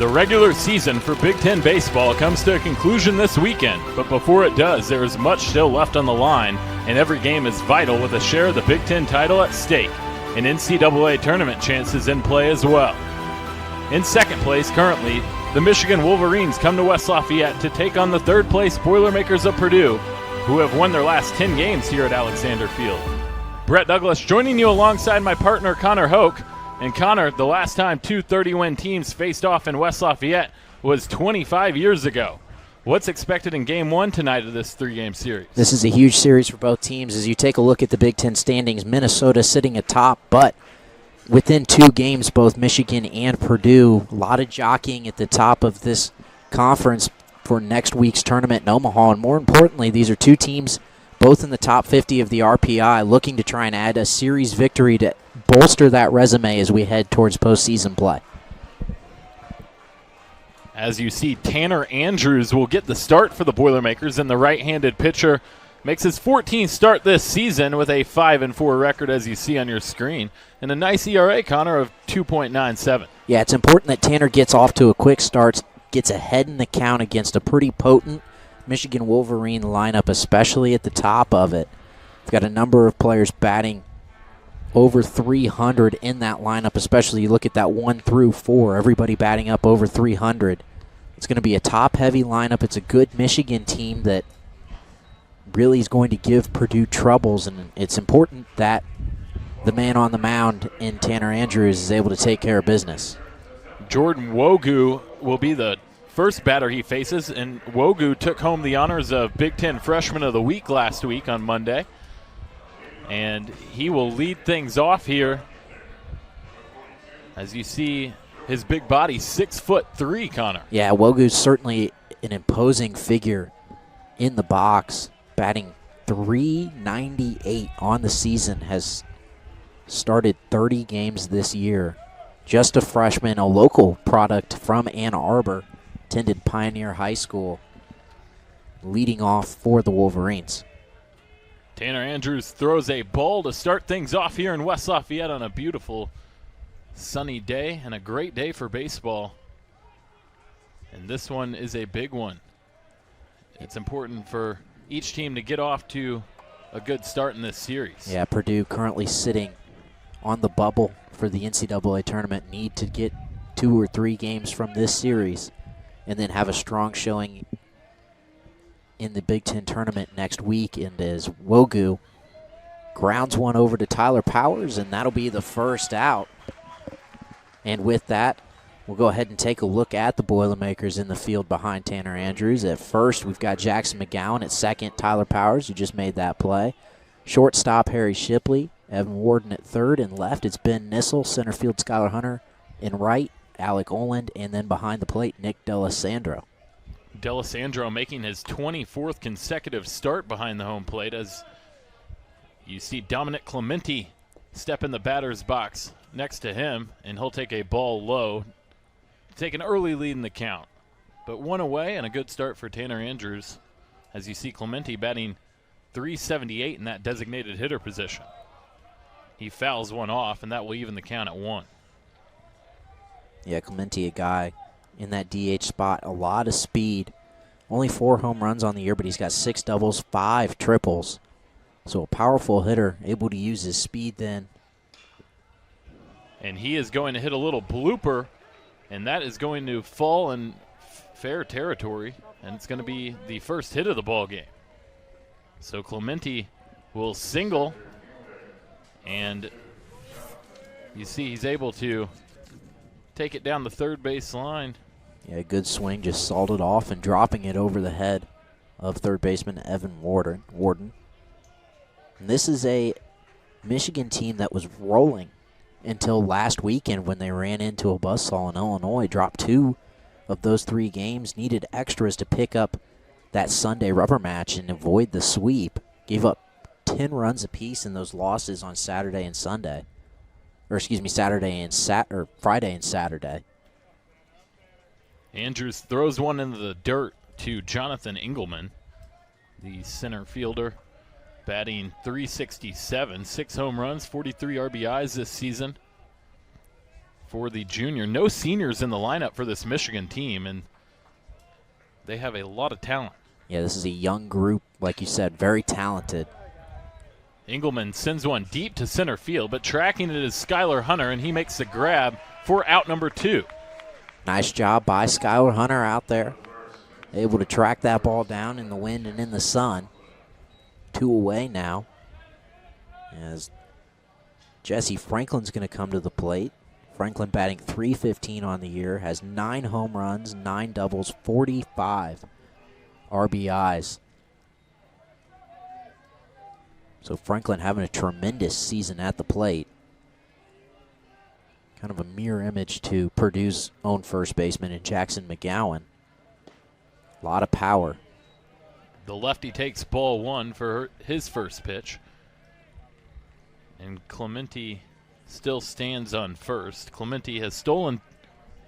The regular season for Big Ten baseball comes to a conclusion this weekend, but before it does, there is much still left on the line, and every game is vital with a share of the Big Ten title at stake, and NCAA tournament chances in play as well. In second place currently, the Michigan Wolverines come to West Lafayette to take on the third-place Boilermakers of Purdue, who have won their last 10 games here at Alexander Field. Brett Douglas joining you alongside my partner Connor Hoke. And Connor, the last time two 30-win teams faced off in West Lafayette was 25 years ago. What's expected in Game 1 tonight of this three-game series? This is a huge series for both teams. As you take a look at the Big Ten standings, Minnesota sitting atop, but within two games, both Michigan and Purdue. A lot of jockeying at the top of this conference for next week's tournament in Omaha. And more importantly, these are two teams both in the top 50 of the RPI, looking to try and add a series victory to bolster that resume as we head towards postseason play. As you see, Tanner Andrews will get the start for the Boilermakers, and the right-handed pitcher makes his 14th start this season with a 5-4 record, as you see on your screen, and a nice ERA, Connor, of 2.97. Yeah, it's important that Tanner gets off to a quick start, gets ahead in the count against a pretty potent Michigan Wolverine lineup, especially at the top of it. We've got a number of players batting over 300 in that lineup, especially you look at that 1 through 4, everybody batting up over 300. It's going to be a top-heavy lineup. It's a good Michigan team that really is going to give Purdue troubles, and it's important that the man on the mound in Tanner Andrews is able to take care of business. Jordan Wogu will be the first batter he faces, and Wogu took home the honors of Big Ten Freshman of the Week last week on Monday. And he will lead things off here. As you see, his big body, 6'3", Connor. Yeah, Wogu's certainly an imposing figure in the box, batting .398 on the season, has started 30 games this year. Just a freshman, a local product from Ann Arbor, attended Pioneer High School, leading off for the Wolverines. Tanner Andrews throws a ball to start things off here in West Lafayette on a beautiful sunny day and a great day for baseball. And this one is a big one. It's important for each team to get off to a good start in this series. Yeah, Purdue currently sitting on the bubble for the NCAA tournament, need to get 2 or 3 games from this series and then have a strong showing in the Big Ten tournament next week. And as Wogu grounds one over to Tyler Powers, and that'll be the first out. And with that, we'll go ahead and take a look at the Boilermakers in the field behind Tanner Andrews. At first, we've got Jackson Mcgowan. At second, Tyler Powers, who just made that play. Shortstop, Harry Shipley. Evan Warden at third. And left, it's Ben Nissel. Center field, Skyler Hunter. And right, Alec Oland. And then behind the plate, Nick D'Alessandro. D'Alessandro making his 24th consecutive start behind the home plate, as you see Dominic Clementi step in the batter's box next to him, and he'll take a ball low, take an early lead in the count. But one away and a good start for Tanner Andrews, as you see Clementi batting .378 in that designated hitter position. He fouls one off, and that will even the count at 1. Yeah, Clementi, a guy in that DH spot, a lot of speed. Only 4 home runs on the year, but he's got 6 doubles, 5 triples. So a powerful hitter, able to use his speed then. And he is going to hit a little blooper, and that is going to fall in fair territory, and it's going to be the first hit of the ball game. So Clementi will single, and you see he's able to take it down the third base line. Yeah, good swing, just salted off and dropping it over the head of third baseman Evan Warden. And this is a Michigan team that was rolling until last weekend when they ran into a buzzsaw in Illinois, dropped 2 of those 3 games, needed extras to pick up that Sunday rubber match and avoid the sweep. Gave up 10 runs apiece in those losses on Saturday and Sunday. Or excuse me, Friday and Saturday. Andrews throws one into the dirt to Jonathan Engelmann, the center fielder, batting .367, 6 home runs, 43 RBIs this season for the junior. No seniors in the lineup for this Michigan team, and they have a lot of talent. Yeah, this is a young group, like you said, very talented. Engelmann sends one deep to center field, but tracking it is Skyler Hunter, and he makes the grab for out number 2. Nice job by Skyler Hunter out there. Able to track that ball down in the wind and in the sun. 2 away now. As Jesse Franklin's going to come to the plate. Franklin batting .315 on the year, has 9 home runs, 9 doubles, 45 RBIs. So Franklin having a tremendous season at the plate. Kind of a mirror image to Purdue's own first baseman in Jackson Mcgowan. A lot of power. The lefty takes ball 1 for his first pitch. And Clemente still stands on first. Clemente has stolen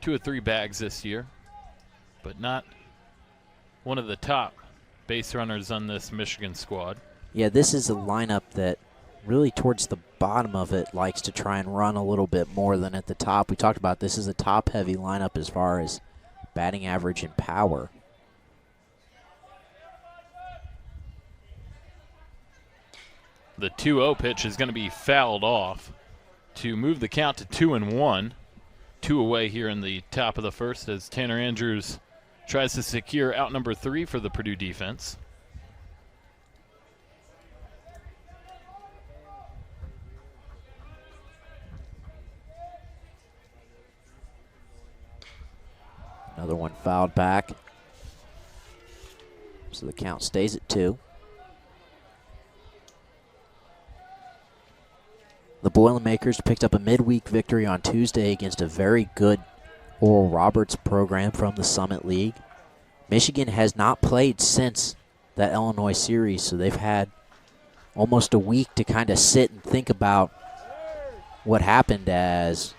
2 or 3 bags this year, but not one of the top base runners on this Michigan squad. Yeah, this is a lineup that really towards the bottom of it likes to try and run a little bit more than at the top. We talked about this is a top-heavy lineup as far as batting average and power. The 2-0 pitch is going to be fouled off to move the count to 2-1. 2 away here in the top of the first as Tanner Andrews tries to secure out number 3 for the Purdue defense. Another one fouled back. So the count stays at 2. The Boilermakers picked up a midweek victory on Tuesday against a very good Oral Roberts program from the Summit League. Michigan has not played since that Illinois series, so they've had almost a week to kind of sit and think about what happened as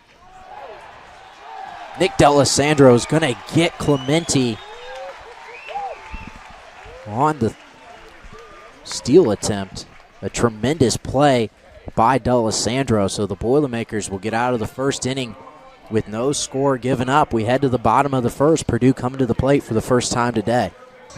Nick D'Alessandro is going to get Clemente on the steal attempt. A tremendous play by D'Alessandro, so the Boilermakers will get out of the first inning with no score given up. We head to the bottom of the first. Purdue coming to the plate for the first time today.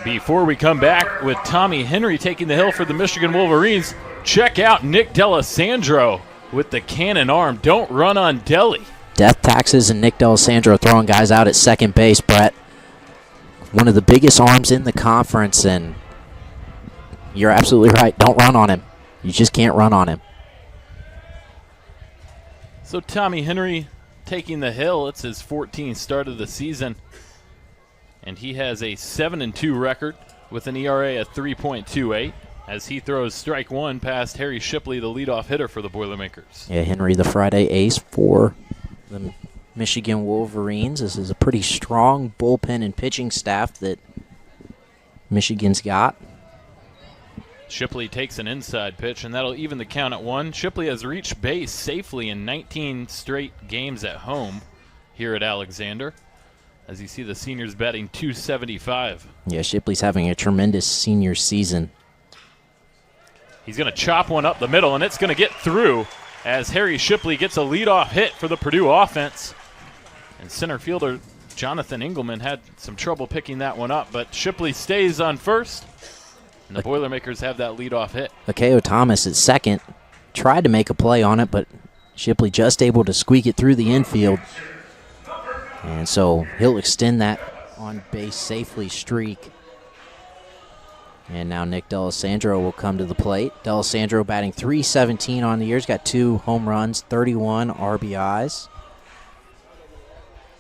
Before we come back with Tommy Henry taking the hill for the Michigan Wolverines, check out Nick D'Alessandro with the cannon arm. Don't run on Deli. Death taxes and Nick D'Alessandro throwing guys out at second base, Brett. One of the biggest arms in the conference, and you're absolutely right. Don't run on him. You just can't run on him. So Tommy Henry taking the hill. It's his 14th start of the season, and he has a 7-2 record with an ERA of 3.28 as he throws strike 1 past Harry Shipley, the leadoff hitter for the Boilermakers. Yeah, Henry, the Friday ace for the Michigan Wolverines. This is a pretty strong bullpen and pitching staff that Michigan's got. Shipley takes an inside pitch, and that'll even the count at 1. Shipley has reached base safely in 19 straight games at home here at Alexander. As you see, the seniors batting .275. Yeah, Shipley's having a tremendous senior season. He's going to chop one up the middle, and it's going to get through as Harry Shipley gets a leadoff hit for the Purdue offense. And center fielder Jonathan Engelmann had some trouble picking that one up, but Shipley stays on first. And the Boilermakers have that leadoff hit. Akeo Thomas at second. Tried to make a play on it, but Shipley just able to squeak it through the infield. And so he'll extend that on-base safely streak. And now Nick D'Alessandro will come to the plate. D'Alessandro batting .317 on the year. He's got 2 home runs, 31 RBIs.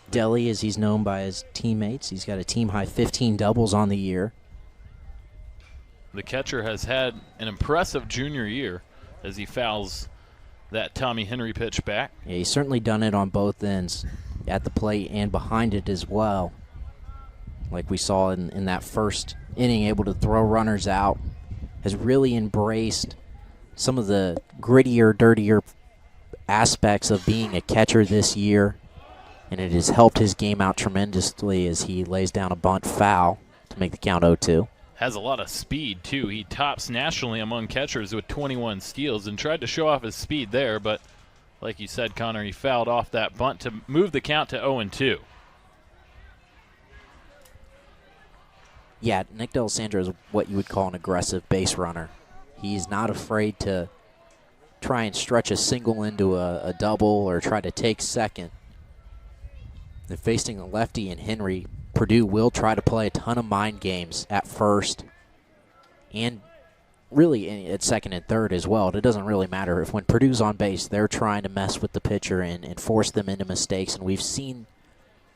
Deli, as he's known by his teammates, he's got a team-high 15 doubles on the year. The catcher has had an impressive junior year as he fouls that Tommy Henry pitch back. Yeah, he's certainly done it on both ends, at the plate and behind it as well. Like we saw in that first inning, able to throw runners out, has really embraced some of the grittier, dirtier aspects of being a catcher this year, and it has helped his game out tremendously as he lays down a bunt foul to make the count 0-2. Has a lot of speed, too. He tops nationally among catchers with 21 steals and tried to show off his speed there, but Like you said, Connor, he fouled off that bunt to move the count to 0-2. Yeah, Nick D'Alessandro is what you would call an aggressive base runner. He's not afraid to try and stretch a single into a double or try to take second. They're facing a lefty in Henry. Purdue will try to play a ton of mind games at first and really at second and third as well. It doesn't really matter. If when Purdue's on base, they're trying to mess with the pitcher and force them into mistakes, and we've seen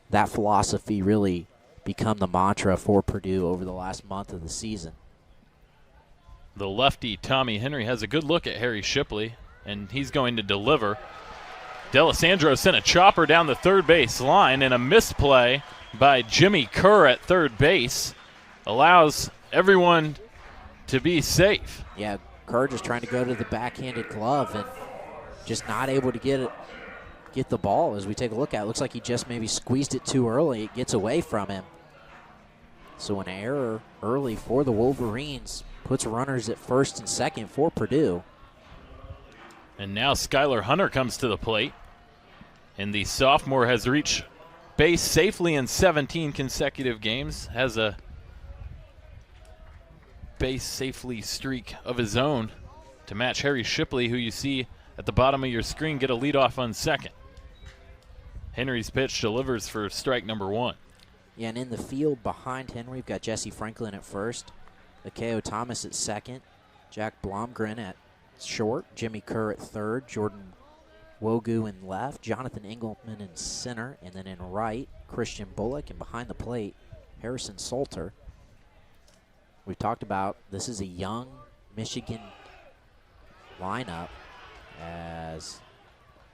that philosophy really become the mantra for Purdue over the last month of the season. The lefty, Tommy Henry, has a good look at Harry Shipley, and he's going to deliver. D'Alessandro sent a chopper down the third base line, and a misplay by Jimmy Kerr at third base allows everyone to be safe. Yeah, Kerr just trying to go to the backhanded glove and just not able to get the ball. As we take a look at it, looks like he just maybe squeezed it too early. It gets away from him. So an error early for the Wolverines puts runners at first and second for Purdue. And now Skyler Hunter comes to the plate. And the sophomore has reached base safely in 17 consecutive games, has a base safely streak of his own to match Harry Shipley, who you see at the bottom of your screen get a leadoff on second. Henry's pitch delivers for strike number one. Yeah, and in the field behind Henry, we've got Jesse Franklin at first, Akeo Thomas at second, Jack Blomgren at short, Jimmy Kerr at third, Jordan Wogu in left, Jonathan Engelmann in center, and then in right, Christian Bullock, and behind the plate, Harrison Salter. We've talked about this is a young Michigan lineup, as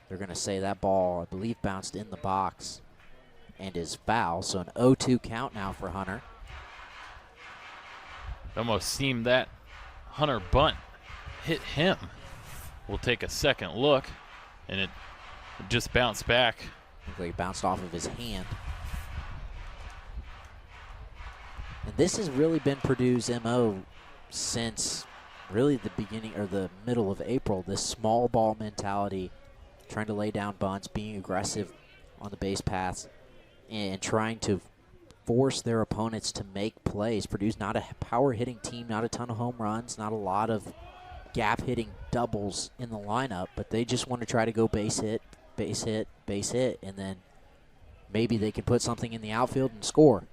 they're going to say that ball, I believe, bounced in the box and is foul. So an 0-2 count now for Hunter. It almost seemed that Hunter bunt hit him. We'll take a second look, and it just bounced back. Looked like it bounced off of his hand. And this has really been Purdue's MO since really the beginning or the middle of April. This small ball mentality, trying to lay down bunts, being aggressive on the base paths, and trying to force their opponents to make plays. Purdue's not a power-hitting team, not a ton of home runs, not a lot of gap-hitting doubles in the lineup, but they just want to try to go base hit, base hit, base hit, and then maybe they can put something in the outfield and score.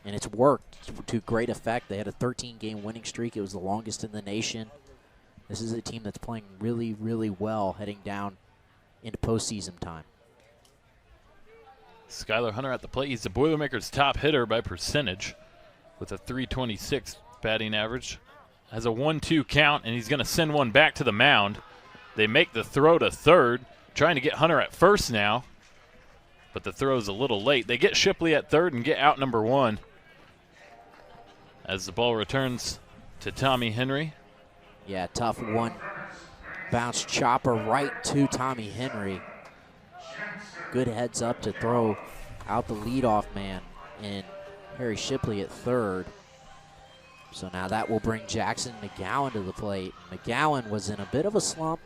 And it's worked to great effect. They had a 13-game winning streak. It was the longest in the nation. This is a team that's playing really, really well heading down into postseason time. Skyler Hunter at the plate. He's the Boilermakers' top hitter by percentage with a .326 batting average. Has a 1-2 count, and he's going to send one back to the mound. They make the throw to third, trying to get Hunter at first now, but the throw's a little late. They get Shipley at third and get out number one as the ball returns to Tommy Henry. Yeah, tough one. Bounce chopper right to Tommy Henry. Good heads up to throw out the leadoff man and Harry Shipley at third. So now that will bring Jackson Mcgowan to the plate. Mcgowan was in a bit of a slump,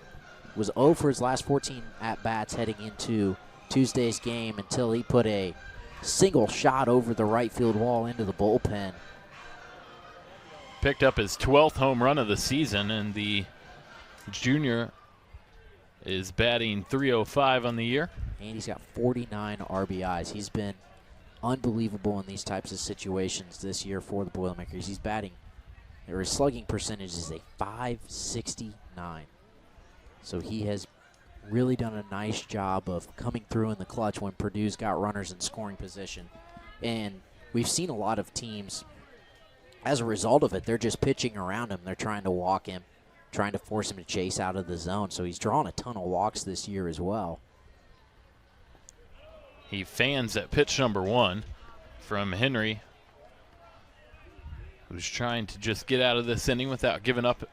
was 0 for his last 14 at-bats heading into Tuesday's game until he put a single shot over the right field wall into the bullpen. Picked up his 12th home run of the season, and the junior is batting .305 on the year. And he's got 49 RBIs. He's been unbelievable in these types of situations this year for the Boilermakers. He's batting, or his slugging percentage is a .569. So he has really done a nice job of coming through in the clutch when Purdue's got runners in scoring position. And we've seen a lot of teams, as a result of it, they're just pitching around him. They're trying to walk him, trying to force him to chase out of the zone. So he's drawn a ton of walks this year as well. He fans at pitch number one from Henry, who's trying to just get out of this inning without giving up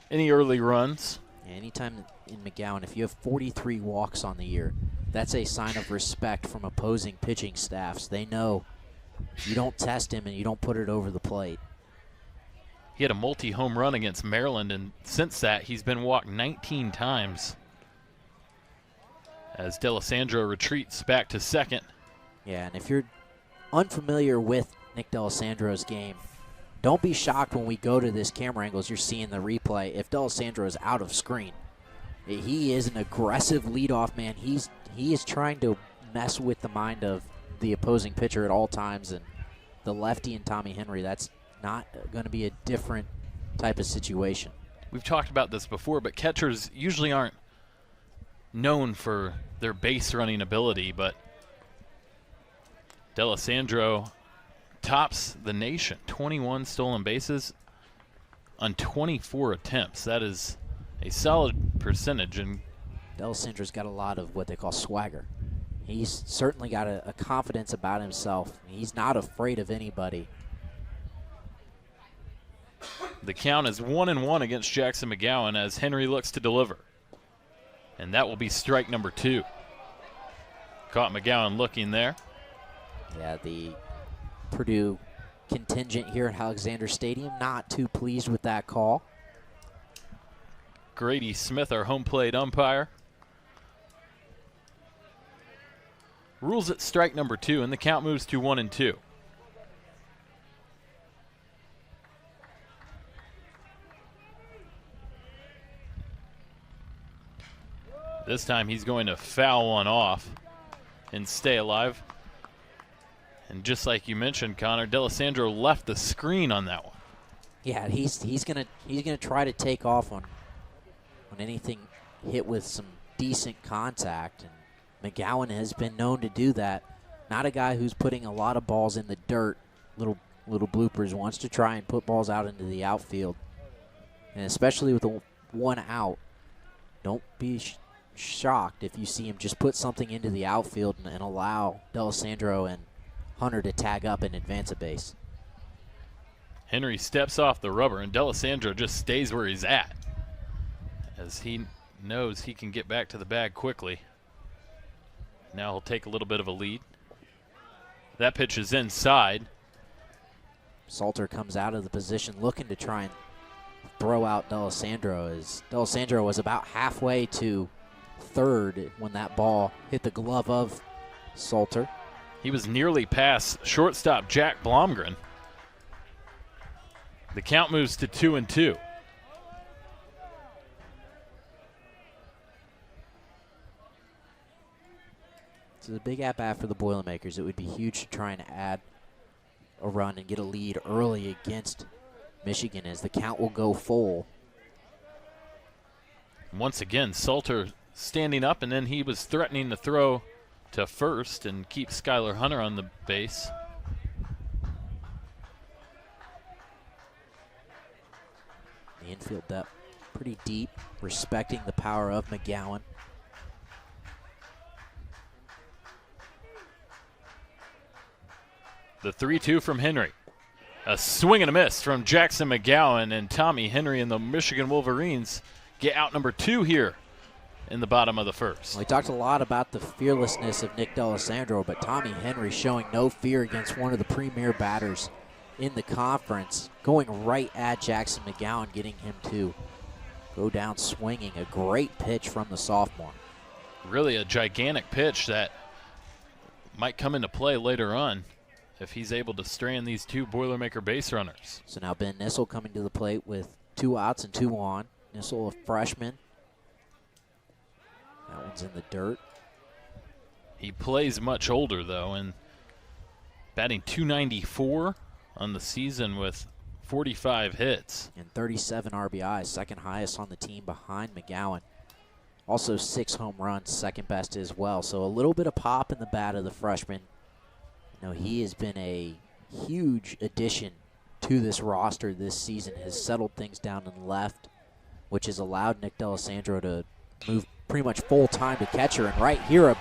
any early runs. Anytime in Mcgowan, if you have 43 walks on the year, that's a sign of respect from opposing pitching staffs. They know you don't test him and you don't put it over the plate. He had a multi-home run against Maryland, and since that, he's been walked 19 times. as D'Alessandro retreats back to second. Yeah, and if you're unfamiliar with Nick D'Alessandro's game, don't be shocked when we go to this camera angles you're seeing the replay if D'Alessandro is out of screen. He is an aggressive leadoff man. He is trying to mess with the mind of the opposing pitcher at all times, and the lefty and Tommy Henry, that's not going to be a different type of situation. We've talked about this before, but catchers usually aren't known for their base running ability, but D'Alessandro tops the nation. 21 stolen bases on 24 attempts. That is a solid percentage. And D'Alessandro's got a lot of what they call swagger. He's certainly got a confidence about himself. He's not afraid of anybody. The count is 1-1 against Jackson Mcgowan as Henry looks to deliver. And that will be strike number 2. Caught Mcgowan looking there. Yeah, the Purdue contingent here at Alexander Stadium not too pleased with that call. Grady Smith, our home plate umpire, rules it strike number 2, and the count moves to 1-2. This time he's going to foul one off and stay alive. And just like you mentioned, Connor, D'Alessandro left the screen on that one. Yeah, he's gonna try to take off on anything hit with some decent contact, and Mcgowan has been known to do that. Not a guy who's putting a lot of balls in the dirt. Little bloopers, wants to try and put balls out into the outfield, and especially with one out, don't be shocked if you see him just put something into the outfield and allow D'Alessandro and Hunter to tag up and advance a base. Henry steps off the rubber, and D'Alessandro just stays where he's at, as he knows he can get back to the bag quickly. Now he'll take a little bit of a lead. That pitch is inside. Salter comes out of the position looking to try and throw out D'Alessandro, as D'Alessandro was about halfway to third when that ball hit the glove of Salter. He was nearly past shortstop Jack Blomgren. The count moves to 2-2. It's a big at-bat for the Boilermakers. It would be huge to try and add a run and get a lead early against Michigan, as the count will go full. Once again, Salter standing up, and then he was threatening to throw to first and keep Skyler Hunter on the base. The infield depth pretty deep, respecting the power of Mcgowan. The 3-2 from Henry. A swing and a miss from Jackson Mcgowan, and Tommy Henry and the Michigan Wolverines get out number 2 here in the bottom of the first. Well, we talked a lot about the fearlessness of Nick D'Alessandro, but Tommy Henry showing no fear against one of the premier batters in the conference, going right at Jackson Mcgowan, getting him to go down swinging. A great pitch from the sophomore. Really a gigantic pitch that might come into play later on if he's able to strand these 2 Boilermaker base runners. So now Ben Nissel coming to the plate with 2 outs and 2 on. Nissel, a freshman. That one's in the dirt. He plays much older, though, and batting .294 on the season with 45 hits. And 37 RBIs, second highest on the team behind Mcgowan. Also 6 home runs, second best as well. So a little bit of pop in the bat of the freshman. You know, he has been a huge addition to this roster this season, has settled things down in left, which has allowed Nick D'Alessandro to move pretty much full time to catcher. And right here, a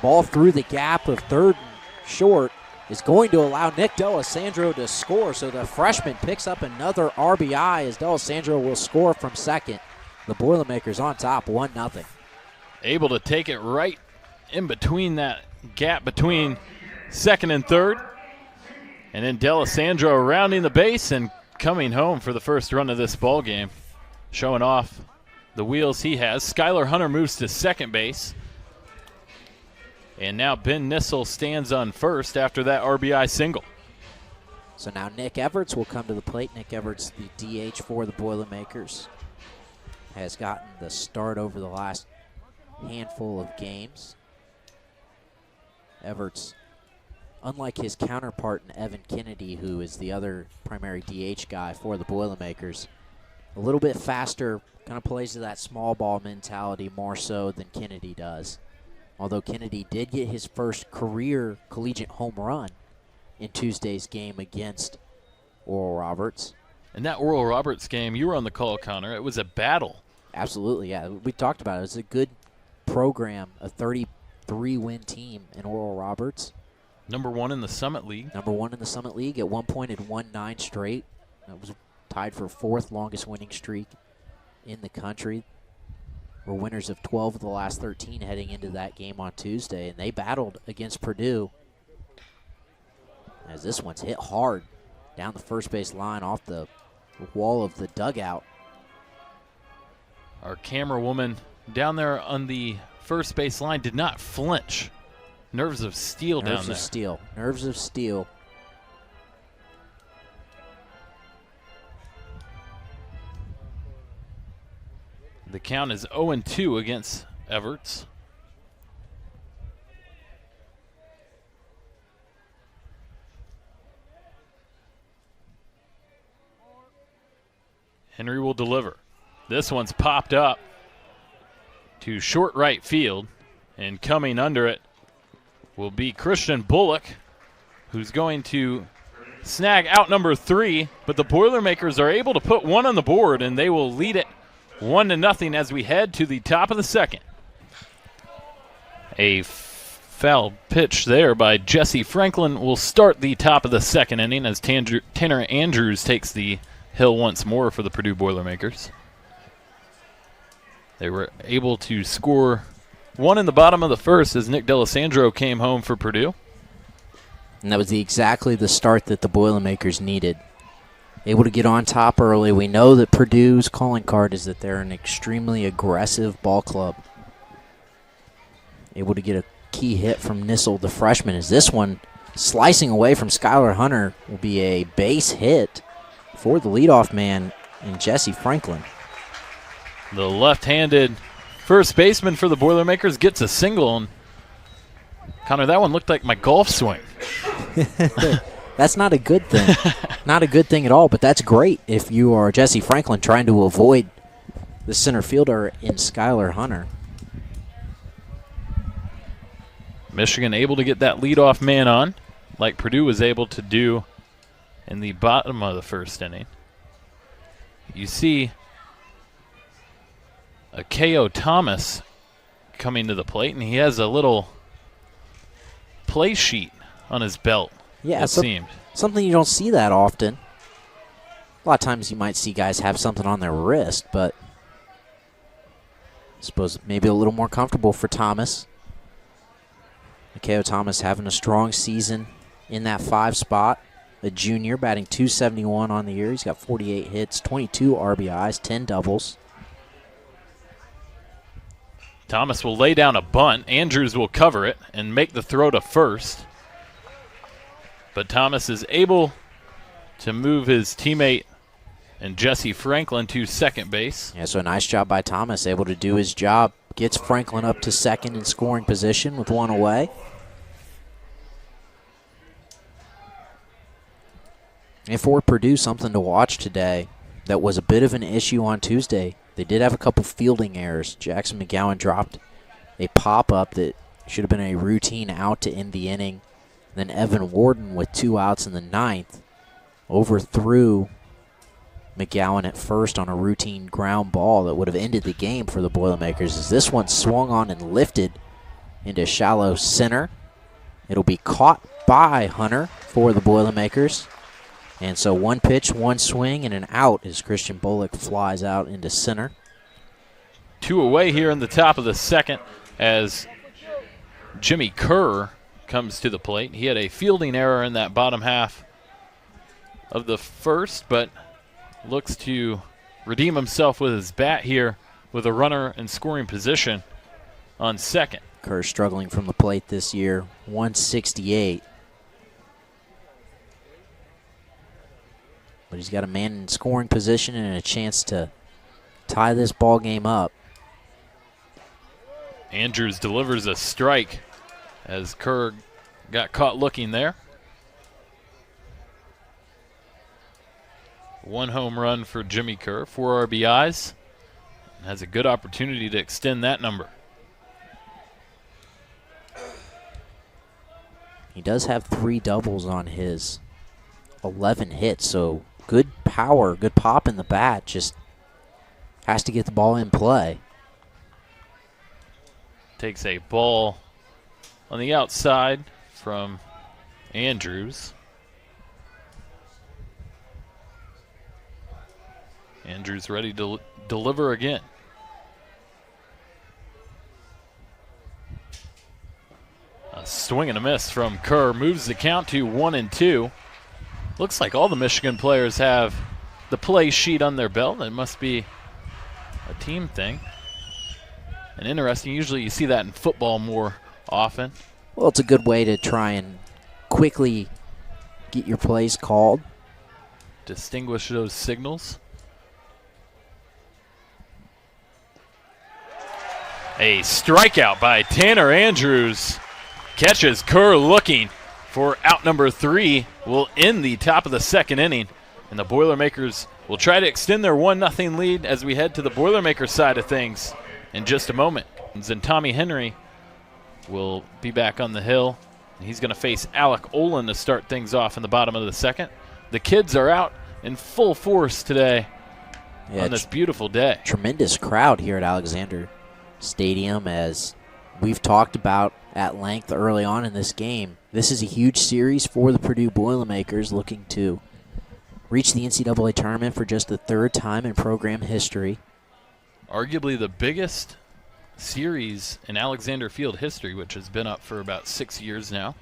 ball through the gap of third and short is going to allow Nick D'Alessandro to score. So the freshman picks up another RBI as D'Alessandro will score from second. The Boilermakers on top, 1-0. Able to take it right in between that gap between second and third. And then D'Alessandro rounding the base and coming home for the first run of this ball game, showing off the wheels he has. Skyler Hunter moves to second base. And now Ben Nissel stands on first after that RBI single. So now Nick Everetts will come to the plate. Nick Everetts, the DH for the Boilermakers, has gotten the start over the last handful of games. Everetts, unlike his counterpart in Evan Kennedy, who is the other primary DH guy for the Boilermakers, a little bit faster, kind of plays to that small ball mentality more so than Kennedy does. Although Kennedy did get his first career collegiate home run in Tuesday's game against Oral Roberts. In that Oral Roberts game, you were on the call, Connor. It was a battle. Absolutely, yeah. We talked about it. It's a good program, a 33-win team in Oral Roberts. Number 1 in the Summit League. Number 1 in the Summit League. At one point it won 9 straight. That was tied for 4th longest winning streak in the country. We're winners of 12 of the last 13 heading into that game on Tuesday, and they battled against Purdue. As this one's hit hard down the first base line off the wall of the dugout. Our camera woman down there on the first base line did not flinch. Nerves of steel down there. Nerves of steel. Nerves of steel. The count is 0-2 against Everett. Henry will deliver. This one's popped up to short right field, and coming under it will be Christian Bullock, who's going to snag out number 3, but the Boilermakers are able to put 1 on the board, and they will lead it 1-0 as we head to the top of the second. A foul pitch there by Jesse Franklin will start the top of the second inning as Tanner Andrews takes the hill once more for the Purdue Boilermakers. They were able to score 1 in the bottom of the first as Nick D'Alessandro came home for Purdue. And that was exactly the start that the Boilermakers needed. Able to get on top early. We know that Purdue's calling card is that they're an extremely aggressive ball club. Able to get a key hit from Nissel, the freshman, as this one slicing away from Skyler Hunter will be a base hit for the leadoff man in Jesse Franklin. The left-handed first baseman for the Boilermakers gets a single. And Connor, that one looked like my golf swing. That's not a good thing. Not a good thing at all, but that's great if you are Jesse Franklin trying to avoid the center fielder in Skyler Hunter. Michigan able to get that leadoff man on, like Purdue was able to do in the bottom of the first inning. You see a K.O. Thomas coming to the plate, and he has a little play sheet on his belt. Yeah, it seemed. Something you don't see that often. A lot of times you might see guys have something on their wrist, but I suppose maybe a little more comfortable for Thomas. K.O. Thomas having a strong season in that 5 spot. A junior batting .271 on the year. He's got 48 hits, 22 RBIs, 10 doubles. Thomas will lay down a bunt. Andrews will cover it and make the throw to first. But Thomas is able to move his teammate and Jesse Franklin to second base. Yeah, so a nice job by Thomas, able to do his job. Gets Franklin up to second in scoring position with 1 away. And for Purdue, something to watch today that was a bit of an issue on Tuesday. They did have a couple fielding errors. Jackson Mcgowan dropped a pop-up that should have been a routine out to end the inning. Then Evan Warden, with 2 outs in the 9th, overthrew Mcgowan at first on a routine ground ball that would have ended the game for the Boilermakers, as this one swung on and lifted into shallow center. It'll be caught by Hunter for the Boilermakers. And so 1 pitch, 1 swing, and an out as Christian Bullock flies out into center. 2 away here in the top of the second as Jimmy Kerr comes to the plate. He had a fielding error in that bottom half of the first, but looks to redeem himself with his bat here with a runner in scoring position on second. Kerr struggling from the plate this year, 168. But he's got a man in scoring position and a chance to tie this ball game up. Andrews delivers a strike as Kerr got caught looking there. 1 home run for Jimmy Kerr, 4 RBIs. Has a good opportunity to extend that number. He does have 3 doubles on his 11 hits, so good power, good pop in the bat. Just has to get the ball in play. Takes a ball on the outside from Andrews. Andrews ready to deliver again. A swing and a miss from Kerr moves the count to 1-2. Looks like all the Michigan players have the play sheet on their belt. It must be a team thing. And interesting, usually you see that in football more often. Well, it's a good way to try and quickly get your plays called. Distinguish those signals. A strikeout by Tanner Andrews. Catches Kerr looking for out number 3. Will end the top of the second inning. And the Boilermakers will try to extend their 1-0 lead as we head to the Boilermaker side of things in just a moment. And Tommy Henry will be back on the hill. He's going to face Alec Olin to start things off in the bottom of the second. The kids are out in full force today on this beautiful day. Tremendous crowd here at Alexander Stadium, as we've talked about at length early on in this game. This is a huge series for the Purdue Boilermakers, looking to reach the NCAA tournament for just the 3rd time in program history. Arguably the biggest series in Alexander Field history, which has been up for about 6 years now.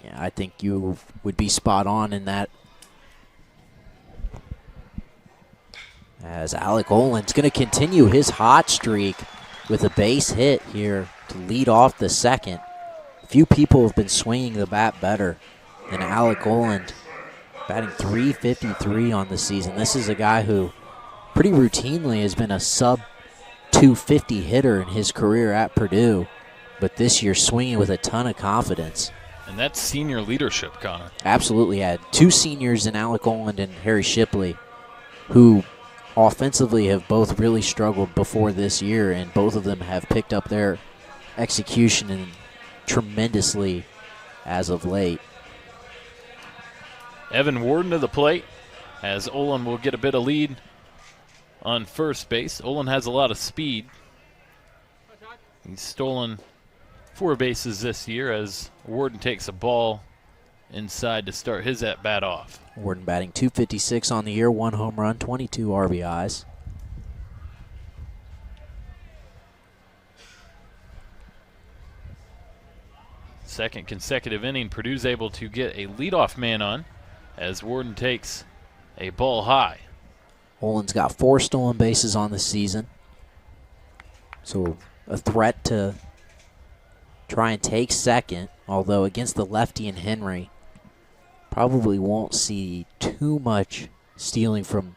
Yeah, I think you would be spot on in that. As Alec Olin's going to continue his hot streak with a base hit here to lead off the second. Few people have been swinging the bat better than Alec Olin, batting .353 on the season. This is a guy who pretty routinely has been a sub-250 hitter in his career at Purdue, but this year swinging with a ton of confidence. And that's senior leadership, Connor. Absolutely. Had 2 seniors in Alec Olin and Harry Shipley, who offensively have both really struggled before this year, and both of them have picked up their execution tremendously as of late. Evan Warden to the plate, as Olin will get a bit of lead on first base. Olin has a lot of speed. He's stolen 4 bases this year as Warden takes a ball inside to start his at-bat off. Warden batting .256 on the year, 1 home run, 22 RBIs. Second consecutive inning, Purdue's able to get a leadoff man on as Warden takes a ball high. Olin's got 4 stolen bases on the season, so a threat to try and take second, although against the lefty and Henry, probably won't see too much stealing from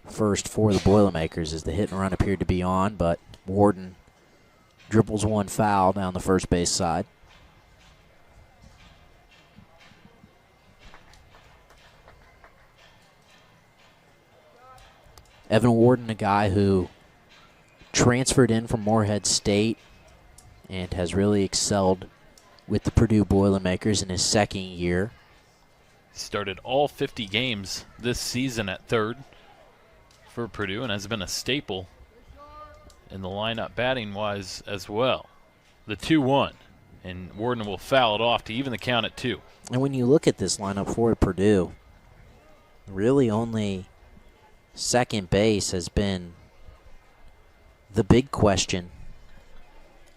first for the Boilermakers, as the hit and run appeared to be on, but Warden dribbles 1 foul down the first base side. Evan Warden, a guy who transferred in from Morehead State and has really excelled with the Purdue Boilermakers in his second year. Started all 50 games this season at third for Purdue and has been a staple in the lineup batting-wise as well. The 2-1, and Warden will foul it off to even the count at 2. And when you look at this lineup for Purdue, really only second base has been the big question,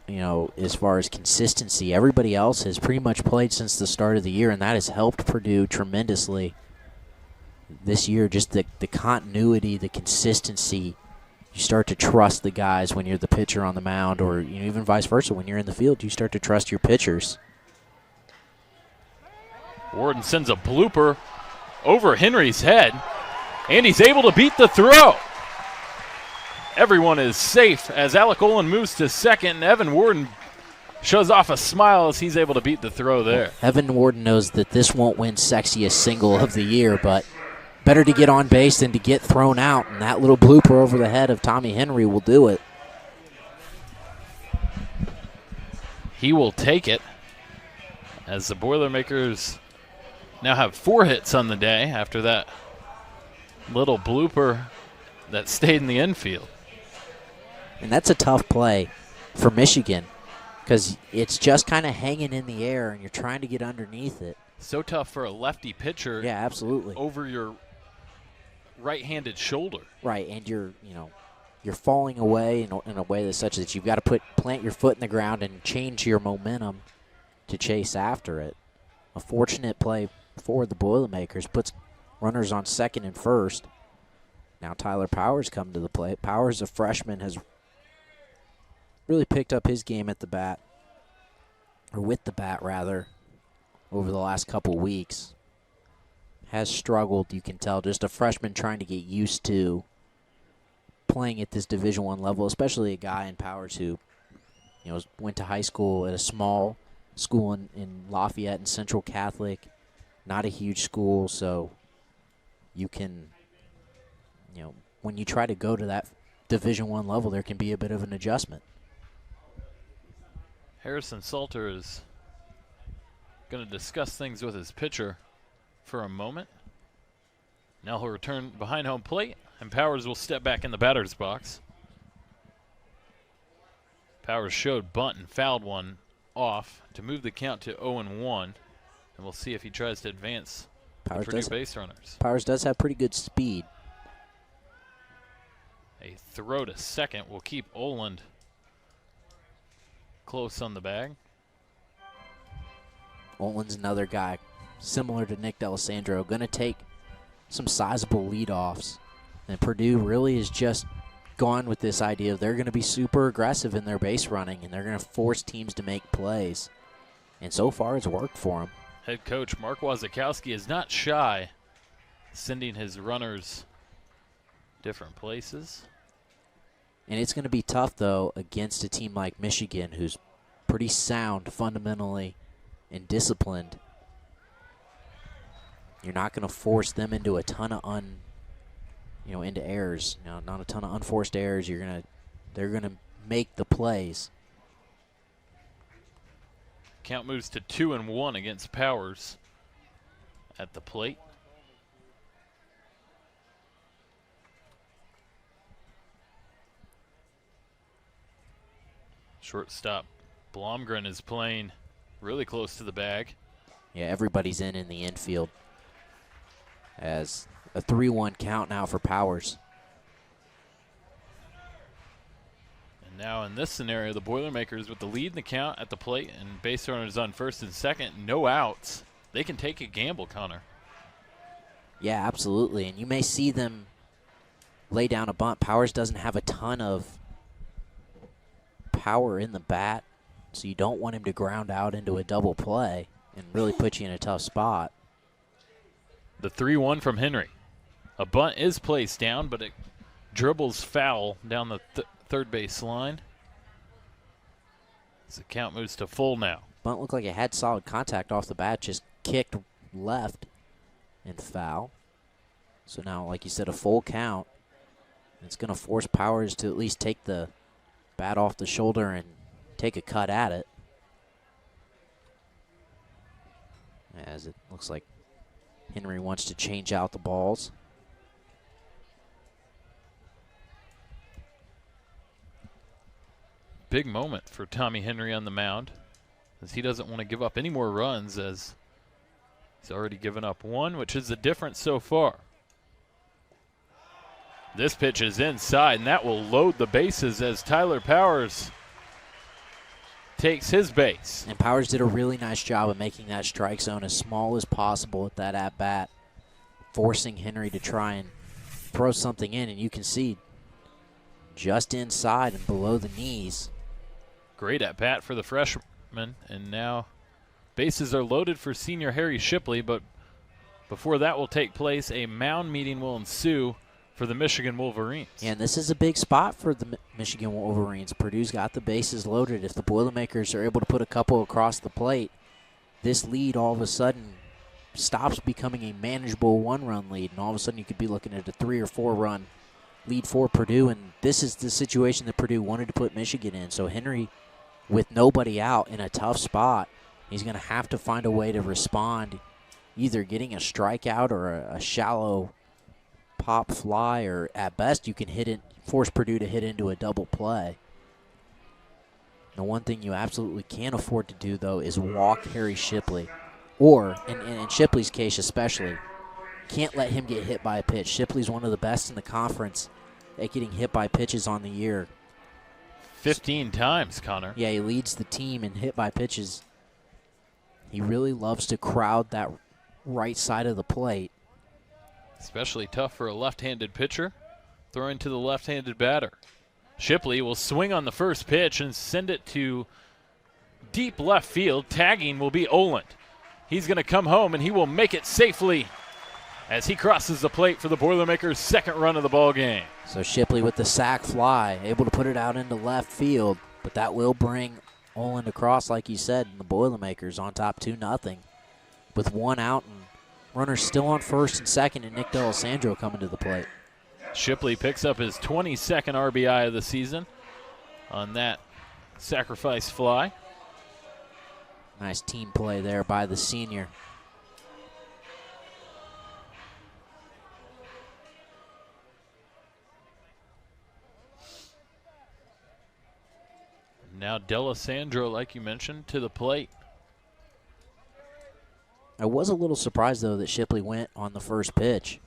you know, as far as consistency. Everybody else has pretty much played since the start of the year, and that has helped Purdue tremendously this year. Just the continuity, the consistency You start to trust the guys when you're the pitcher on the mound, or even vice versa. When you're in the field, you start to trust your pitchers. Warden sends a blooper over Henry's head, and he's able to beat the throw. Everyone is safe as Alec Olin moves to second, and Evan Warden shows off a smile as he's able to beat the throw there. Evan Warden knows that this won't win sexiest single of the year, but better to get on base than to get thrown out, and that little blooper over the head of Tommy Henry will do it. He will take it as the Boilermakers now have 4 hits on the day after that little blooper that stayed in the infield. And that's a tough play for Michigan because it's just kind of hanging in the air and you're trying to get underneath it. So tough for a lefty pitcher. Yeah, absolutely. Over your right-handed shoulder. Right, and you're falling away in a way that's such that you've got to plant your foot in the ground and change your momentum to chase after it. A fortunate play for the Boilermakers puts runners on second and first. Now Tyler Powers come to the plate. Powers, a freshman, has really picked up his game at the bat, or with the bat rather, over the last couple weeks. Has struggled, you can tell, just a freshman trying to get used to playing at this Division I level, especially a guy in Powers who, went to high school at a small school in Lafayette and Central Catholic, not a huge school, so you can, when you try to go to that Division I level, there can be a bit of an adjustment. Harrison Salter is going to discuss things with his pitcher for a moment. Now he'll return behind home plate, and Powers will step back in the batter's box. Powers showed bunt and fouled one off to move the count to 0-1, and we'll see if he tries to advance the Purdue base runners. Powers does have pretty good speed. A throw to second will keep Oland close on the bag. Oland's another guy similar to Nick D'Alessandro, going to take some sizable leadoffs. And Purdue really has just gone with this idea of they're going to be super aggressive in their base running, and they're going to force teams to make plays. And so far, it's worked for them. Head coach Mark Wazakowski is not shy, sending his runners different places. And it's going to be tough, though, against a team like Michigan, who's pretty sound fundamentally and disciplined. You're not going to force them into a ton of into errors. Not a ton of unforced errors. They're gonna make the plays. Count moves to 2-1 against Powers at the plate. Shortstop Blomgren is playing really close to the bag. Yeah, everybody's in the infield. As a 3-1 count now for Powers. And now in this scenario, the Boilermakers with the lead in the count at the plate and base runners on first and second, no outs. They can take a gamble, Connor. Yeah, absolutely. And you may see them lay down a bunt. Powers doesn't have a ton of power in the bat, so you don't want him to ground out into a double play and really put you in a tough spot. The 3-1 from Henry. A bunt is placed down, but it dribbles foul down the third base line. As the count moves to full now. Bunt looked like it had solid contact off the bat, just kicked left and foul. So now, like you said, a full count. It's going to force Powers to at least take the bat off the shoulder and take a cut at it. As it looks like Henry wants to change out the balls. Big moment for Tommy Henry on the mound, as he doesn't want to give up any more runs, as he's already given up one, which is the difference so far. This pitch is inside, and that will load the bases as Tyler Powers takes his base. And Powers did a really nice job of making that strike zone as small as possible at that at-bat, forcing Henry to try and throw something in, and you can see just inside and below the knees. Great at bat for the freshman, and now bases are loaded for senior Harry Shipley, but before that will take place, a mound meeting will ensue for the Michigan Wolverines. And this is a big spot for the Michigan Wolverines. Purdue's got the bases loaded. If the Boilermakers are able to put a couple across the plate, this lead all of a sudden stops becoming a manageable one-run lead, and all of a sudden you could be looking at a 3 or 4 run lead for Purdue, and this is the situation that Purdue wanted to put Michigan in. So Henry, with nobody out in a tough spot, he's going to have to find a way to respond, either getting a strikeout or a shallow pop fly, or at best you can hit it, force Purdue to hit into a double play. The one thing you absolutely can't afford to do, though, is walk Harry Shipley. Or, in Shipley's case especially, can't let him get hit by a pitch. Shipley's one of the best in the conference at getting hit by pitches on the year. 15 times, Connor. Yeah, he leads the team in hit by pitches. He really loves to crowd that right side of the plate. Especially tough for a left-handed pitcher, throwing to the left-handed batter. Shipley will swing on the first pitch and send it to deep left field. Tagging will be Oland. He's going to come home, and he will make it safely as he crosses the plate for the Boilermakers' second run of the ball game. So Shipley with the sac fly, able to put it out into left field, but that will bring Oland across, like you said, and the Boilermakers on top 2-0 with one out and runners still on first and second, and Nick D'Alessandro coming to the plate. Shipley picks up his 22nd RBI of the season on that sacrifice fly. Nice team play there by the senior. Now D'Alessandro, like you mentioned, to the plate. I was a little surprised, though, that Shipley went on the first pitch.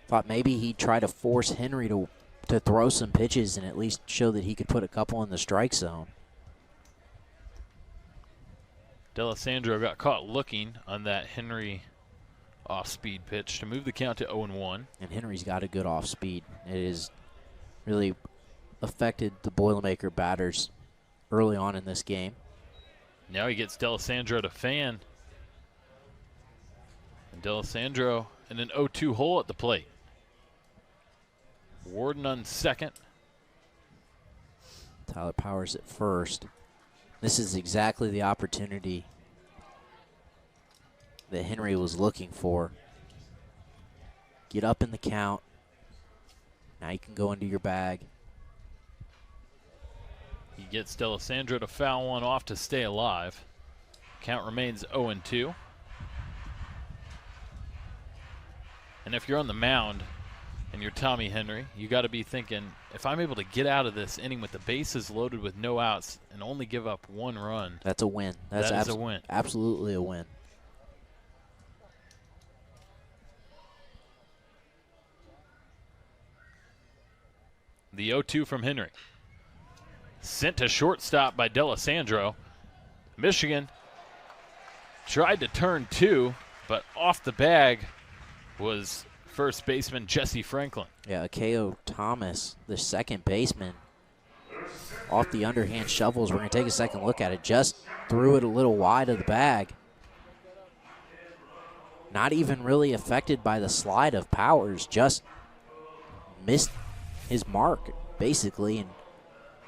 Thought maybe he'd try to force Henry to throw some pitches and at least show that he could put a couple in the strike zone. D'Alessandro got caught looking on that Henry off-speed pitch to move the count to 0-1. And Henry's got a good off-speed. It has really affected the Boilermaker batters early on in this game. Now he gets D'Alessandro to fan. And D'Alessandro in an 0-2 hole at the plate. Warden on second. Tyler Powers at first. This is exactly the opportunity that Henry was looking for. Get up in the count. Now you can go into your bag. He gets D'Alessandro to foul one off to stay alive. Count remains 0-2. And if you're on the mound and you're Tommy Henry, you got to be thinking, if I'm able to get out of this inning with the bases loaded with no outs and only give up one run, that's a win. That is a win. Absolutely a win. The 0-2 from Henry. Sent to shortstop by D'Alessandro. Michigan tried to turn two, but off the bag was first baseman Jesse Franklin. Yeah, Akeo Thomas, the second baseman, off the underhand shovels. We're going to take a second look at it. Just threw it a little wide of the bag. Not even really affected by the slide of Powers. Just missed his mark, basically. And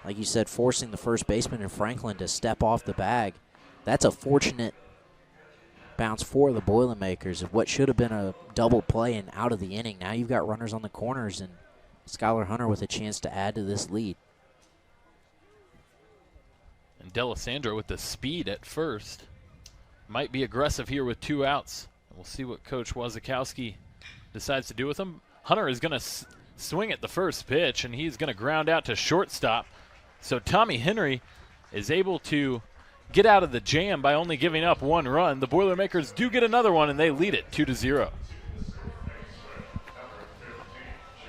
like you said, forcing the first baseman and Franklin to step off the bag. That's a fortunate bounce for the Boilermakers of what should have been a double play and out of the inning. Now you've got runners on the corners and Skyler Hunter with a chance to add to this lead. And D'Alessandro with the speed at first. Might be aggressive here with 2 outs. We'll see what Coach Wazakowski decides to do with him. Hunter is going to swing at the first pitch, and he's going to ground out to shortstop. So Tommy Henry is able to get out of the jam by only giving up 1 run. The Boilermakers do get another one, and they lead it 2-0.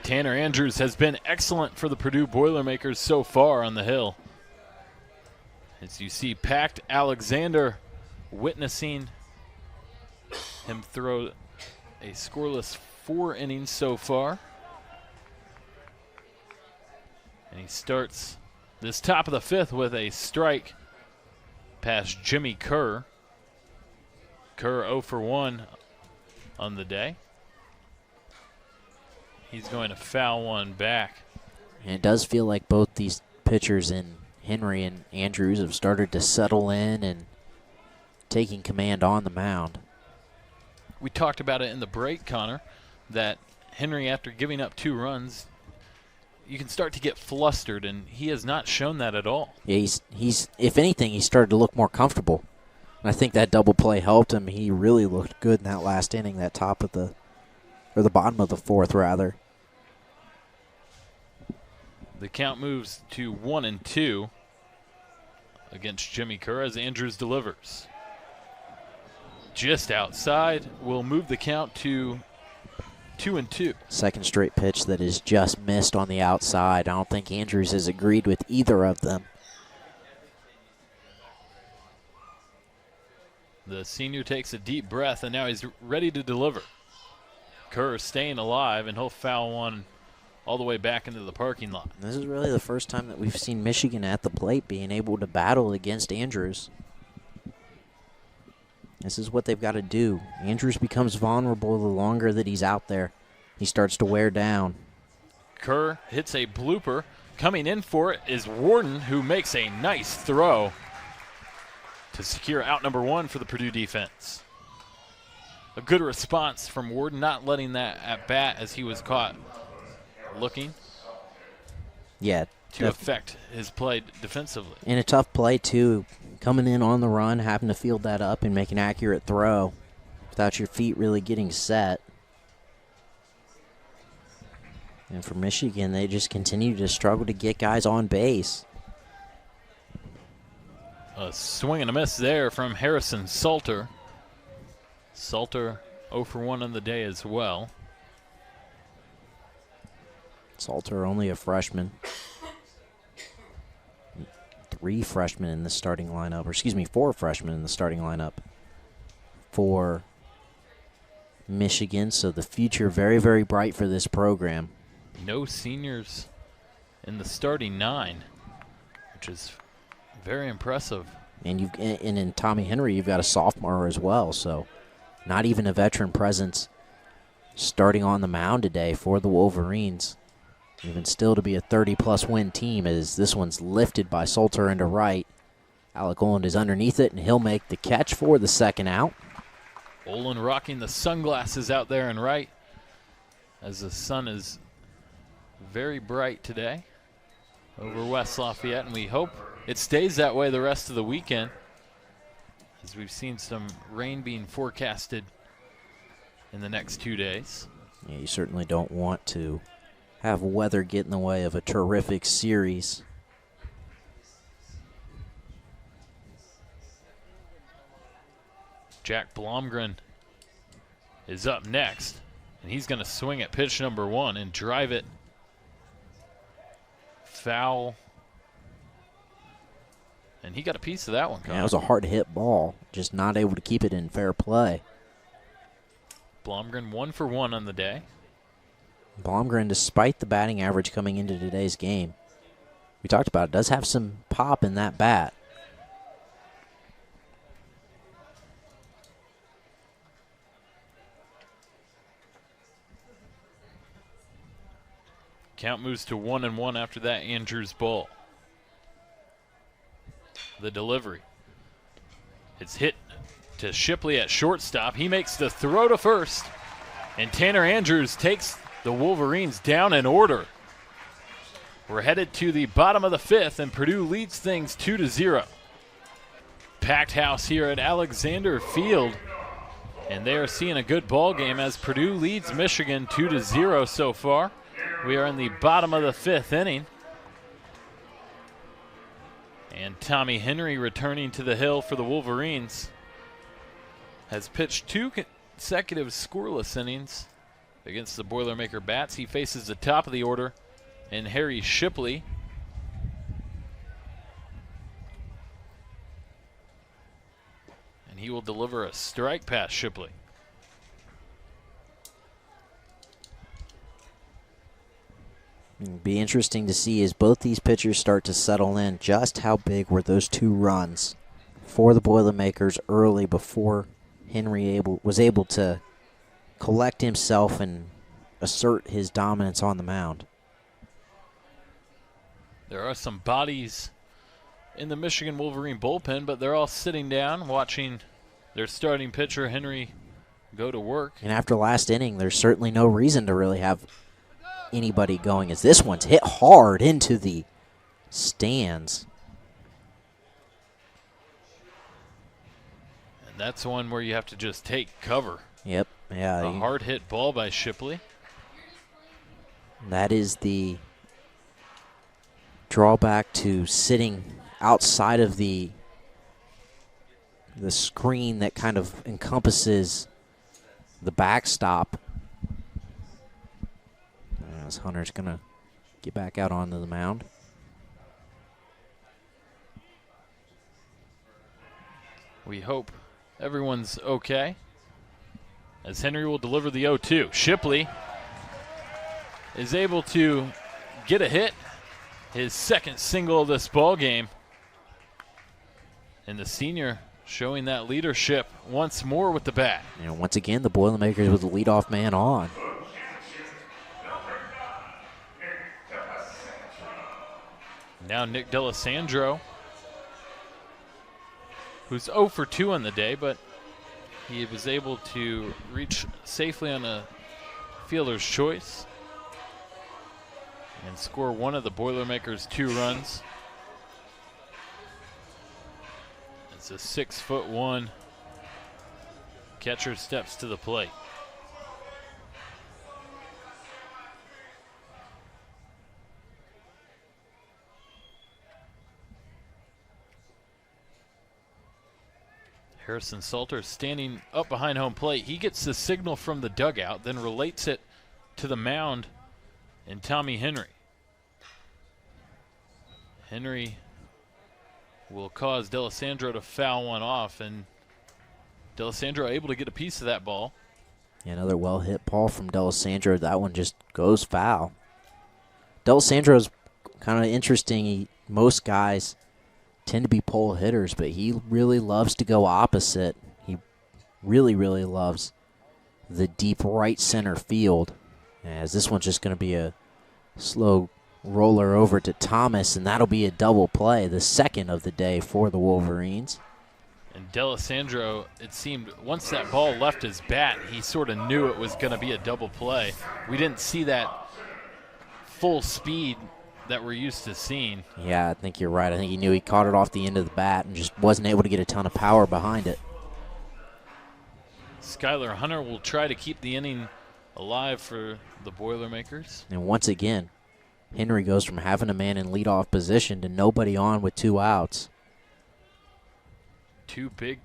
Tanner Andrews has been excellent for the Purdue Boilermakers so far on the hill. As you see, packed Alexander witnessing him throw a scoreless 4 innings so far. And And he starts this top of the fifth with a strike past Jimmy Kerr. Kerr 0 for 1 on the day. He's going to foul one back. And it does feel like both these pitchers in Henry and Andrews have started to settle in and taking command on the mound. We talked about it in the break, Connor, that Henry, after giving up 2 runs, you can start to get flustered, and he has not shown that at all. Yeah, he's if anything, he started to look more comfortable. And I think that double play helped him. He really looked good in that last inning, that top of the bottom of the fourth, rather. The count moves to 1-2 against Jimmy Kerr as Andrews delivers. Just outside will move the count to 2-2. Second straight pitch that is just missed on the outside. I don't think Andrews has agreed with either of them. The senior takes a deep breath, and now he's ready to deliver. Kerr staying alive, and he'll foul one all the way back into the parking lot. This is really the first time that we've seen Michigan at the plate being able to battle against Andrews. This is what they've got to do. Andrews becomes vulnerable the longer that he's out there. He starts to wear down. Kerr hits a blooper. Coming in for it is Warden, who makes a nice throw to secure out number 1 for the Purdue defense. A good response from Warden, not letting that at bat as he was caught looking. Yeah. To affect his play defensively. And a tough play, too. Coming in on the run, having to field that up and make an accurate throw without your feet really getting set. And for Michigan, they just continue to struggle to get guys on base. A swing and a miss there from Harrison Salter. Salter 0 for 1 on the day as well. Salter only a freshman. 3 freshmen in the starting lineup, or excuse me, 4 freshmen in the starting lineup for Michigan. So the future very, very bright for this program. No seniors in the starting 9, which is very impressive. And in Tommy Henry, you've got a sophomore as well. So not even a veteran presence starting on the mound today for the Wolverines. Even still to be a 30-plus win team as this one's lifted by Salter into right. Alec Oland is underneath it, and he'll make the catch for the second out. Oland rocking the sunglasses out there in right as the sun is very bright today over West Lafayette, and we hope it stays that way the rest of the weekend as we've seen some rain being forecasted in the next 2 days. Yeah, you certainly don't want to have weather get in the way of a terrific series. Jack Blomgren is up next, and he's going to swing at pitch number 1 and drive it foul. And he got a piece of that one. Yeah, it was a hard hit ball, just not able to keep it in fair play. Blomgren 1 for 1 on the day. Blomgren, despite the batting average coming into today's game, we talked about it, does have some pop in that bat. Count moves to 1-1 after that Andrews ball. The delivery. It's hit to Shipley at shortstop. He makes the throw to first, and Tanner Andrews takes the Wolverines down in order. We're headed to the bottom of the 5th, and Purdue leads things 2-0. Packed house here at Alexander Field, and they are seeing a good ball game as Purdue leads Michigan 2-0 so far. We are in the bottom of the 5th inning. And Tommy Henry, returning to the hill for the Wolverines, has pitched 2 consecutive scoreless innings against the Boilermaker bats. He faces the top of the order in Harry Shipley. And he will deliver a strike past Shipley. It'll be interesting to see as both these pitchers start to settle in just how big were those 2 runs for the Boilermakers early before Henry was able to collect himself and assert his dominance on the mound. There are some bodies in the Michigan Wolverine bullpen, but they're all sitting down watching their starting pitcher, Henry, go to work. And after last inning, there's certainly no reason to really have anybody going, as this one's hit hard into the stands. And that's one where you have to just take cover. Yep. Yeah. A hard hit ball by Shipley. That is the drawback to sitting outside of the screen that kind of encompasses the backstop. As Hunter's going to get back out onto the mound. We hope everyone's okay, as Henry will deliver the 0-2. Shipley is able to get a hit, his second single of this ball game. And the senior showing that leadership once more with the bat. And once again, the Boilermakers with the leadoff man on. Now Nick D'Alessandro, who's 0 for 2 on the day, but he was able to reach safely on a fielder's choice and score one of the Boilermakers' 2 runs. It's a 6'1" catcher steps to the plate. Harrison Salter standing up behind home plate. He gets the signal from the dugout, then relates it to the mound and Tommy Henry. Henry will cause D'Alessandro to foul one off, and D'Alessandro able to get a piece of that ball. Another well-hit ball from D'Alessandro. That one just goes foul. D'Alessandro's kind of interesting. Most guys tend to be pole hitters, but he really loves to go opposite. He really, really loves the deep right center field. As this one's just going to be a slow roller over to Thomas, and that'll be a double play, the second of the day for the Wolverines. And D'Alessandro, it seemed, once that ball left his bat, he sort of knew it was going to be a double play. We didn't see that full speed that we're used to seeing. Yeah, I think you're right. I think he knew he caught it off the end of the bat and just wasn't able to get a ton of power behind it. Skyler Hunter will try to keep the inning alive for the Boilermakers. And once again, Henry goes from having a man in leadoff position to nobody on with 2 outs. 2 big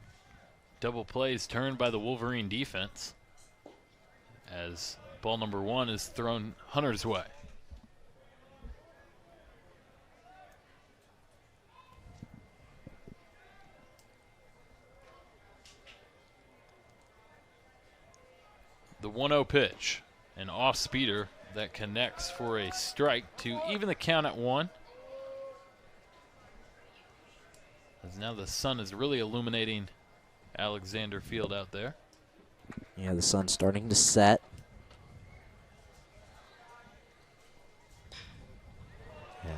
double plays turned by the Wolverine defense as ball number 1 is thrown Hunter's way. The 1-0 pitch, an off-speeder that connects for a strike to even the count at 1. As now the sun is really illuminating Alexander Field out there. Yeah, the sun's starting to set.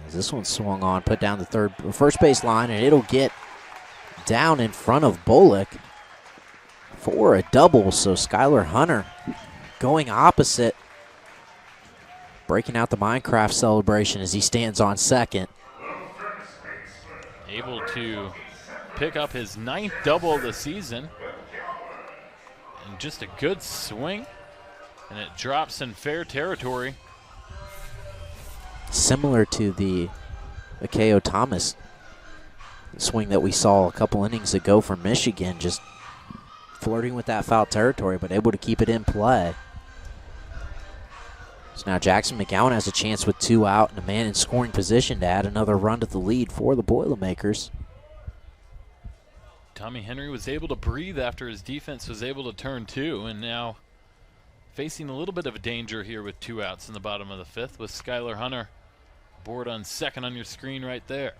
As this one swung on, put down the first base line, and it'll get down in front of Bullock for a double. So Skyler Hunter going opposite, breaking out the Minecraft celebration as he stands on second. Able to pick up his 9th double of the season. And just a good swing. And it drops in fair territory. Similar to the Akeo Thomas swing that we saw a couple innings ago from Michigan, just flirting with that foul territory, but able to keep it in play. So now Jackson Mcgowan has a chance with 2 out and a man in scoring position to add another run to the lead for the Boilermakers. Tommy Henry was able to breathe after his defense was able to turn 2, and now facing a little bit of a danger here with 2 outs in the bottom of the 5th with Skyler Hunter board on second on your screen right there.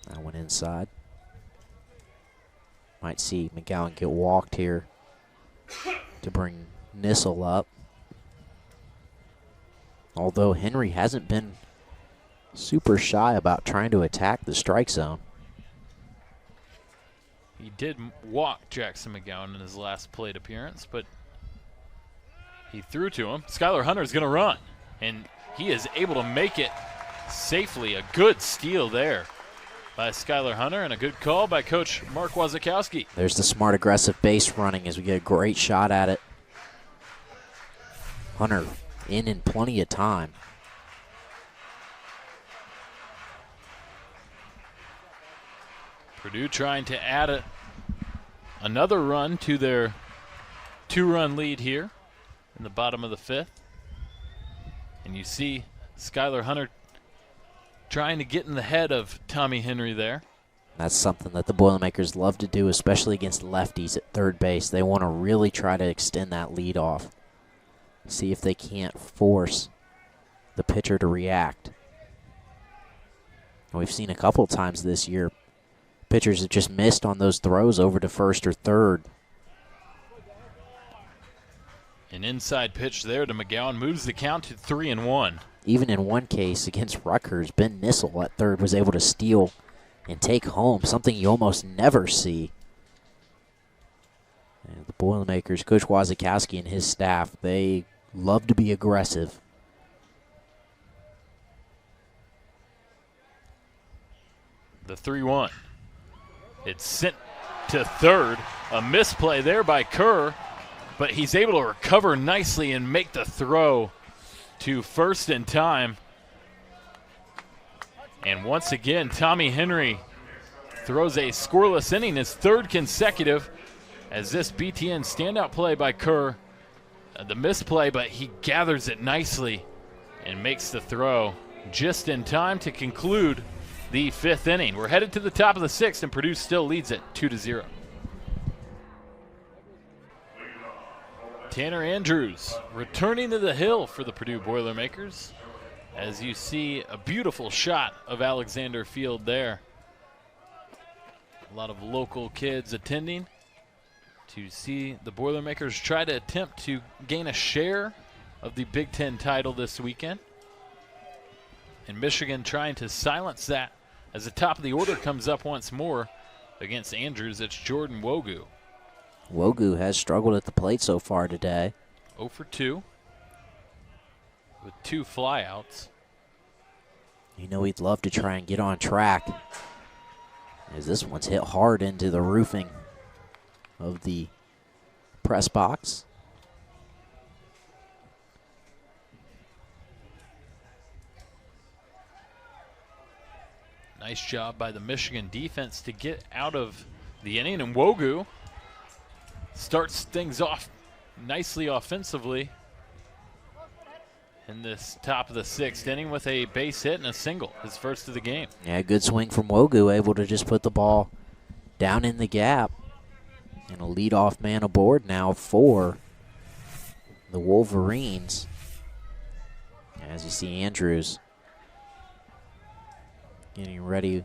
That one inside. Might see Mcgowan get walked here to bring Nissel up. Although Henry hasn't been super shy about trying to attack the strike zone. He did walk Jackson Mcgowan in his last plate appearance, but he threw to him. Skyler Hunter is going to run, and he is able to make it safely. A good steal there by Skyler Hunter, and a good call by Coach Mark Wazakowski. There's the smart, aggressive base running as we get a great shot at it. Hunter in plenty of time. Purdue trying to add another run to their 2-run lead here in the bottom of the 5th. And you see Skyler Hunter trying to get in the head of Tommy Henry there. That's something that the Boilermakers love to do, especially against lefties at third base. They want to really try to extend that lead off. See if they can't force the pitcher to react. And we've seen a couple times this year, pitchers have just missed on those throws over to first or third. An inside pitch there to Mcgowan moves the count to 3-1. Even in one case against Rutgers, Ben Nissel at third was able to steal and take home, something you almost never see. And the Boilermakers, Coach Wazakowski and his staff, they love to be aggressive. The 3-1. It's sent to third. A misplay there by Kerr, but he's able to recover nicely and make the throw to first in time. And once again, Tommy Henry throws a scoreless inning, his 3rd consecutive, as this BTN standout play by Kerr. The misplay, but he gathers it nicely and makes the throw just in time to conclude the 5th inning. We're headed to the top of the 6th, and Purdue still leads it 2-0. Tanner Andrews returning to the hill for the Purdue Boilermakers, as you see a beautiful shot of Alexander Field there. A lot of local kids attending to see the Boilermakers try to attempt to gain a share of the Big Ten title this weekend. And Michigan trying to silence that as the top of the order comes up once more against Andrews. It's Jordan Wogu. Wogu has struggled at the plate so far today. 0 for 2 with 2 flyouts. You know he'd love to try and get on track, as this one's hit hard into the roofing of the press box. Nice job by the Michigan defense to get out of the inning, and Wogu starts things off nicely offensively in this top of the 6th inning with a base hit and a single, his first of the game. Yeah, good swing from Wogu, able to just put the ball down in the gap. And a leadoff man aboard now for the Wolverines. As you see Andrews getting ready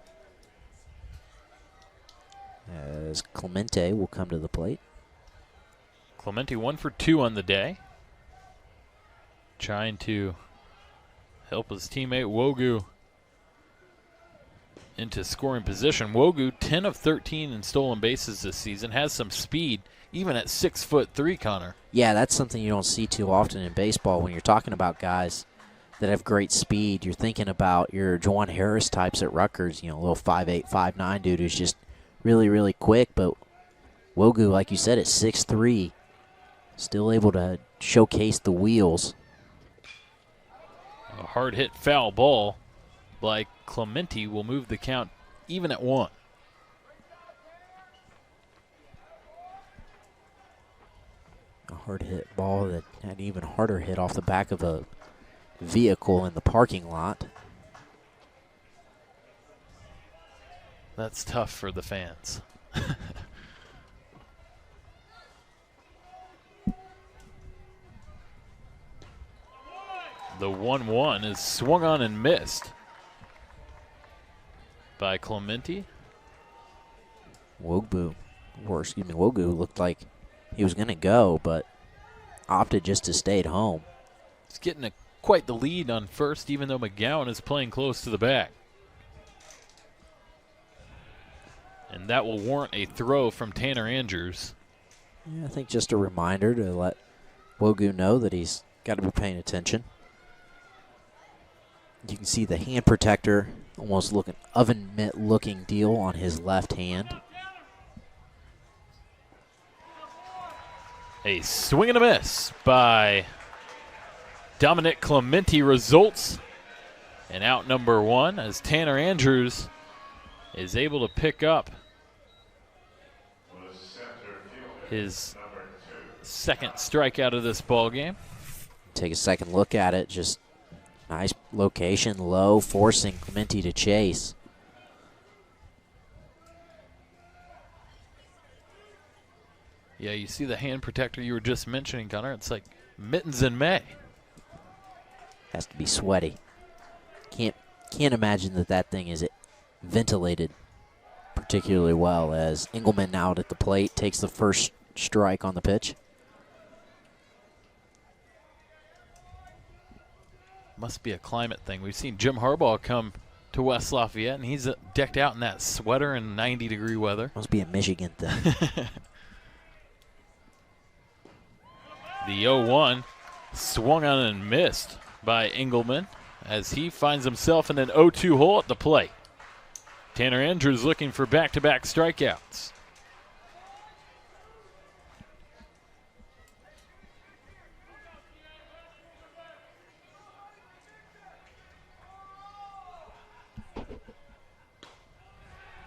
as Clemente will come to the plate. Clemente 1 for 2 on the day, trying to help his teammate Wogu into scoring position. Wogu 10 of 13 in stolen bases this season, has some speed even at 6'3", Connor. Yeah, that's something you don't see too often in baseball. When you're talking about guys that have great speed, you're thinking about your Juwan Harris types at Rutgers, you know, a little 5'8", 5'9" dude who's just really, really quick. But Wogu, like you said, at 6'3", still able to showcase the wheels. A hard hit foul ball by Clemente will move the count even at 1. A hard hit ball that had an even harder hit off the back of a vehicle in the parking lot. That's tough for the fans. The 1-1 is swung on and missed by Clementi. Wogu looked like he was going to go, but opted just to stay at home. He's getting quite the lead on first, even though Mcgowan is playing close to the bag. And that will warrant a throw from Tanner Andrews. Yeah, I think just a reminder to let Wogu know that he's got to be paying attention. You can see the hand protector, almost looking oven mitt looking deal on his left hand. A swing and a miss by Dominic Clementi results in out number 1 as Tanner Andrews is able to pick up his second strikeout of this ball game. Take a second look at it. Just nice location, low, forcing Clementi to chase. Yeah, you see the hand protector you were just mentioning, Gunnar. It's like mittens in May. Has to be sweaty. Can't imagine that thing is ventilated particularly well, as Engelmann out at the plate takes the first strike on the pitch. Must be a climate thing. We've seen Jim Harbaugh come to West Lafayette, and he's decked out in that sweater in 90-degree weather. Must be a Michigan thing. The 0-1 swung on and missed by Engelmann as he finds himself in an 0-2 hole at the plate. Tanner Andrews looking for back-to-back strikeouts.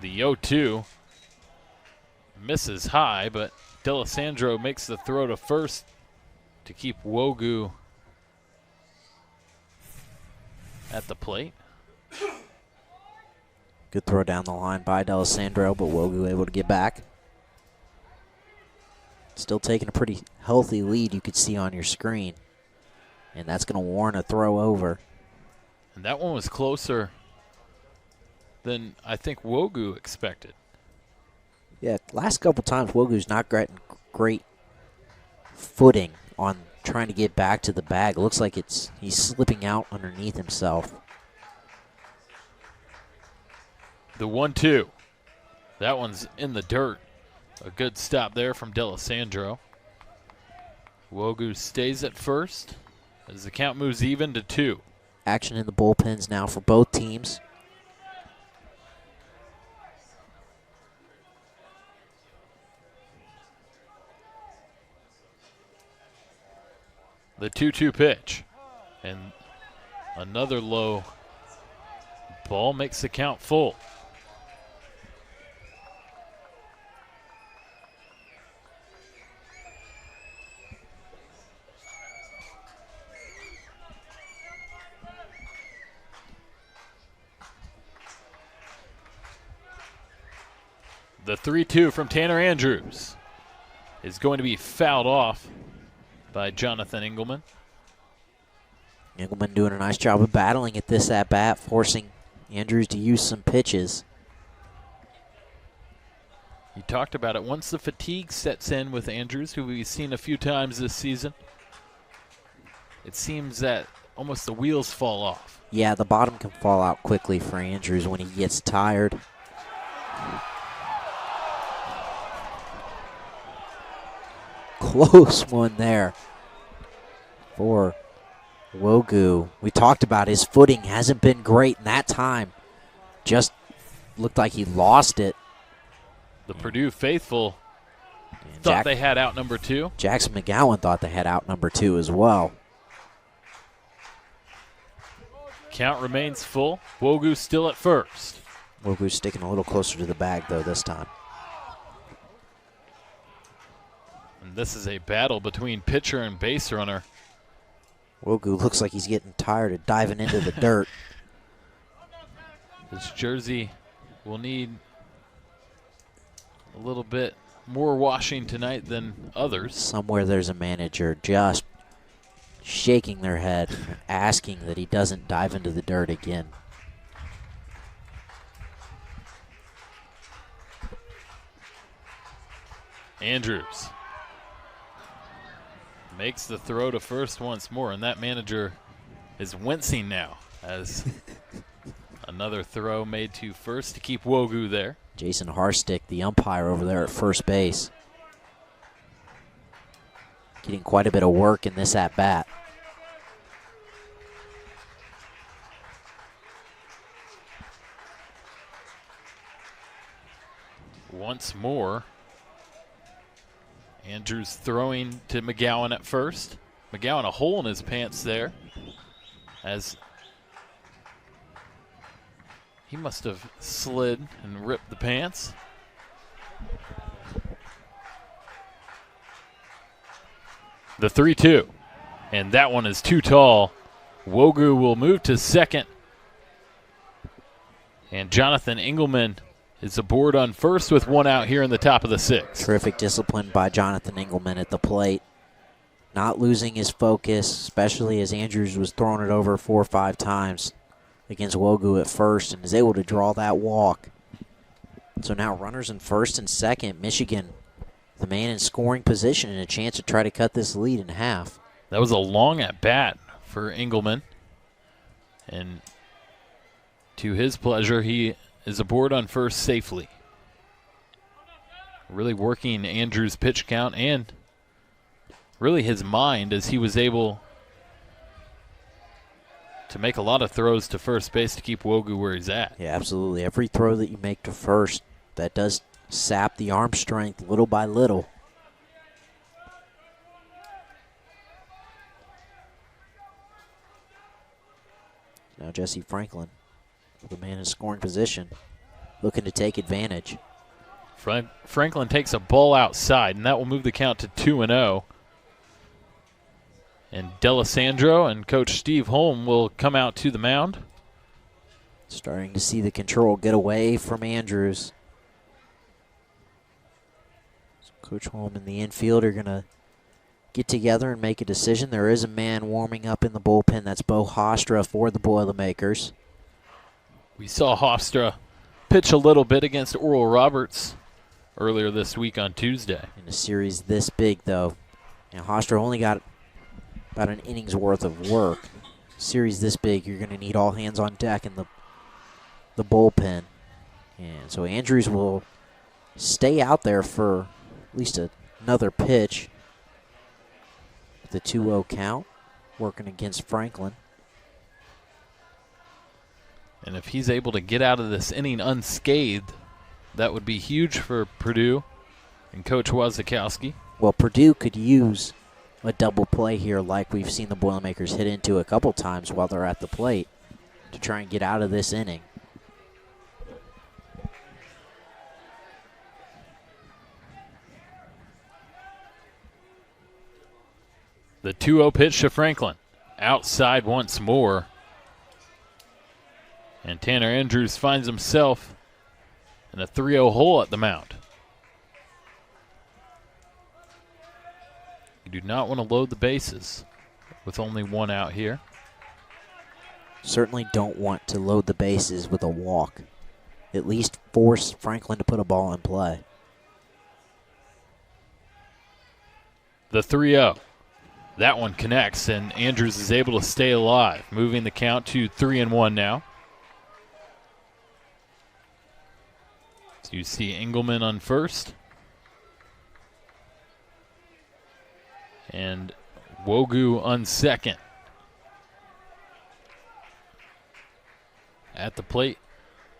The 0-2 misses high, but D'Alessandro makes the throw to first to keep Wogu at the plate. Good throw down the line by D'Alessandro, but Wogu able to get back. Still taking a pretty healthy lead you could see on your screen. And that's going to warrant a throw over. And that one was closer than I think Wogu expected. Yeah, last couple times Wogu's not getting great footing on trying to get back to the bag. It looks like he's slipping out underneath himself. The 1-2. That one's in the dirt. A good stop there from D'Alessandro. Wogu stays at first as the count moves even to 2. Action in the bullpens now for both teams. The 2-2 pitch. And another low ball makes the count full. The 3-2 from Tanner Andrews is going to be fouled off by Jonathan Engelmann. Engelmann doing a nice job of battling at this at-bat, forcing Andrews to use some pitches. You talked about it. Once the fatigue sets in with Andrews, who we've seen a few times this season, it seems that almost the wheels fall off. Yeah, the bottom can fall out quickly for Andrews when he gets tired. Close one there for Wogu. We talked about his footing hasn't been great in that time. Just looked like he lost it. The Purdue faithful thought they had out number 2. Jackson Mcgowan thought they had out number 2 as well. Count remains full. Wogu still at first. Wogu sticking a little closer to the bag, though, this time. And this is a battle between pitcher and base runner. Wogu looks like he's getting tired of diving into the dirt. This jersey will need a little bit more washing tonight than others. Somewhere there's a manager just shaking their head, asking that he doesn't dive into the dirt again. Andrews makes the throw to first once more, and that manager is wincing now as another throw made to first to keep Wogu there. Jason Harstick, the umpire over there at first base, getting quite a bit of work in this at-bat. Once more, Andrews throwing to Mcgowan at first. Mcgowan a hole in his pants there, as he must have slid and ripped the pants. The 3-2, and that one is too tall. Wogu will move to second, and Jonathan Engelmann is aboard on first with one out here in the top of the sixth. Terrific discipline by Jonathan Engelmann at the plate. Not losing his focus, especially as Andrews was throwing it over 4 or 5 times against Wogu at first and is able to draw that walk. So now runners in first and second. Michigan, the man in scoring position, and a chance to try to cut this lead in half. That was a long at bat for Engelmann, and to his pleasure, he is aboard on first safely. Really working Andrews' pitch count and really his mind, as he was able to make a lot of throws to first base to keep Wogu where he's at. Yeah, absolutely. Every throw that you make to first, that does sap the arm strength little by little. Now Jesse Franklin, the man in scoring position, looking to take advantage. Franklin takes a ball outside, and that will move the count to 2-0. And Delisandro and Coach Steve Holm will come out to the mound. Starting to see the control get away from Andrews. So Coach Holm and the infield are going to get together and make a decision. There is a man warming up in the bullpen. That's Bo Hostra for the Boilermakers. We saw Hofstra pitch a little bit against Oral Roberts earlier this week on Tuesday. In a series this big, though, and Hofstra only got about an inning's worth of work. Series this big, you're going to need all hands on deck in the bullpen. And so Andrews will stay out there for at least another pitch. The 2-0 count, working against Franklin. And if he's able to get out of this inning unscathed, that would be huge for Purdue and Coach Wazakowski. Well, Purdue could use a double play here like we've seen the Boilermakers hit into a couple times while they're at the plate to try and get out of this inning. The 2-0 pitch to Franklin. Outside once more. And Tanner Andrews finds himself in a 3-0 hole at the mound. You do not want to load the bases with only one out here. Certainly don't want to load the bases with a walk. At least force Franklin to put a ball in play. The 3-0. That one connects, and Andrews is able to stay alive, moving the count to 3-1 now. So you see Engelmann on first. And Wogu on second. At the plate,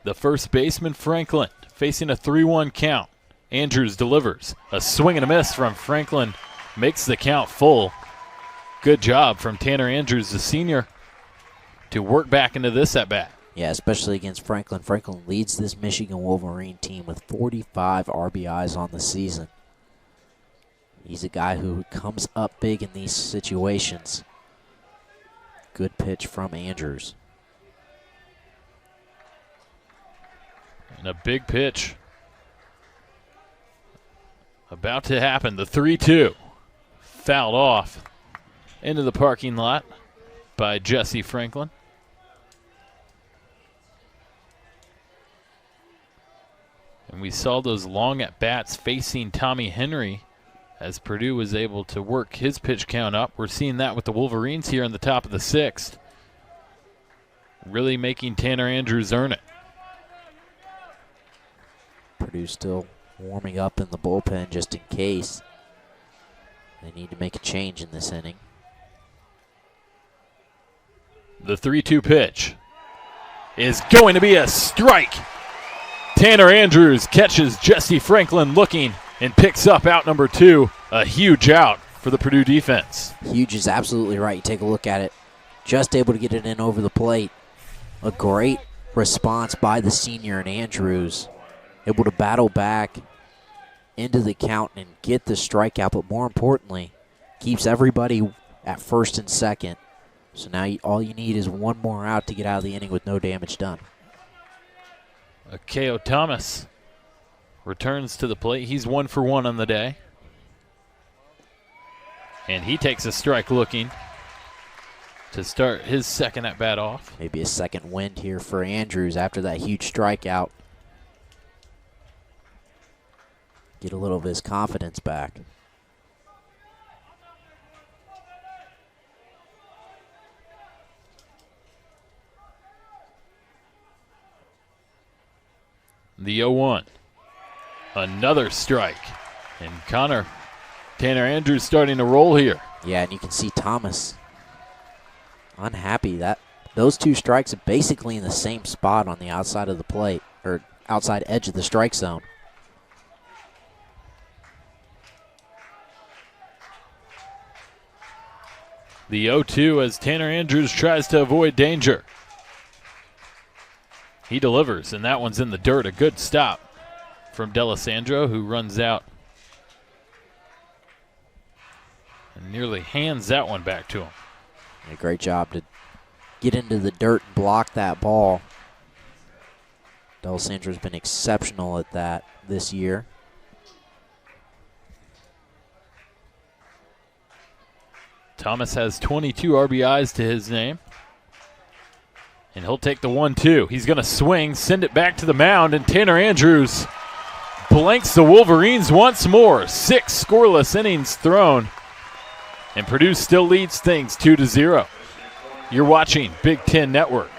the first baseman, Franklin, facing a 3-1 count. Andrews delivers. A swing and a miss from Franklin makes the count full. Good job from Tanner Andrews, the senior, to work back into this at-bat. Yeah, especially against Franklin. Franklin leads this Michigan Wolverine team with 45 RBIs on the season. He's a guy who comes up big in these situations. Good pitch from Andrews. And a big pitch About to happen. The 3-2. Fouled off into the parking lot by Jesse Franklin. And we saw those long at-bats facing Tommy Henry as Purdue was able to work his pitch count up. We're seeing that with the Wolverines here in the top of the 6th. Really making Tanner Andrews earn it. Purdue still warming up in the bullpen just in case. They need to make a change in this inning. The 3-2 pitch is going to be a strike. Tanner Andrews catches Jesse Franklin looking and picks up out number 2. A huge out for the Purdue defense. Huge is absolutely right. You take a look at it. Just able to get it in over the plate. A great response by the senior and Andrews. Able to battle back into the count and get the strikeout, but more importantly, keeps everybody at first and second. So now all you need is one more out to get out of the inning with no damage done. Akeo Thomas returns to the plate. He's 1 for 1 on the day. And he takes a strike looking to start his second at-bat off. Maybe a second wind here for Andrews after that huge strikeout. Get a little of his confidence back. The 0-1. Another strike. And Tanner Andrews starting to roll here. Yeah, and you can see Thomas unhappy that those 2 strikes are basically in the same spot on the outside of the plate, or outside edge of the strike zone. The 0-2 as Tanner Andrews tries to avoid danger. He delivers, and that one's in the dirt. A good stop from D'Alessandro, who runs out and nearly hands that one back to him. A great job to get into the dirt and block that ball. D'Alessandro's been exceptional at that this year. Thomas has 22 RBIs to his name. And he'll take the 1-2. He's going to swing, send it back to the mound, and Tanner Andrews blanks the Wolverines once more. 6 scoreless innings thrown. And Purdue still leads things 2-0. You're watching Big Ten Network.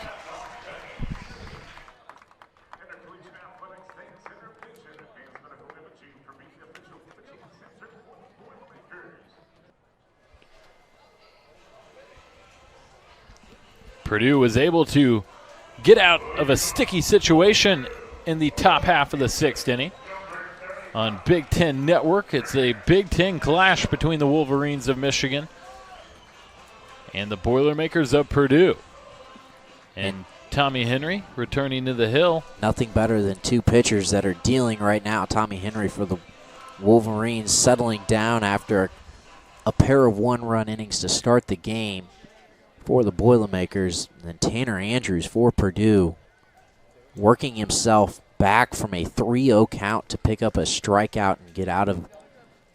Purdue was able to get out of a sticky situation in the top half of the 6th inning. On Big Ten Network, it's a Big Ten clash between the Wolverines of Michigan and the Boilermakers of Purdue. And Tommy Henry returning to the hill. Nothing better than 2 pitchers that are dealing right now. Tommy Henry for the Wolverines settling down after a pair of 1-run innings to start the game for the Boilermakers. And then Tanner Andrews for Purdue working himself back from a 3-0 count to pick up a strikeout and get out of a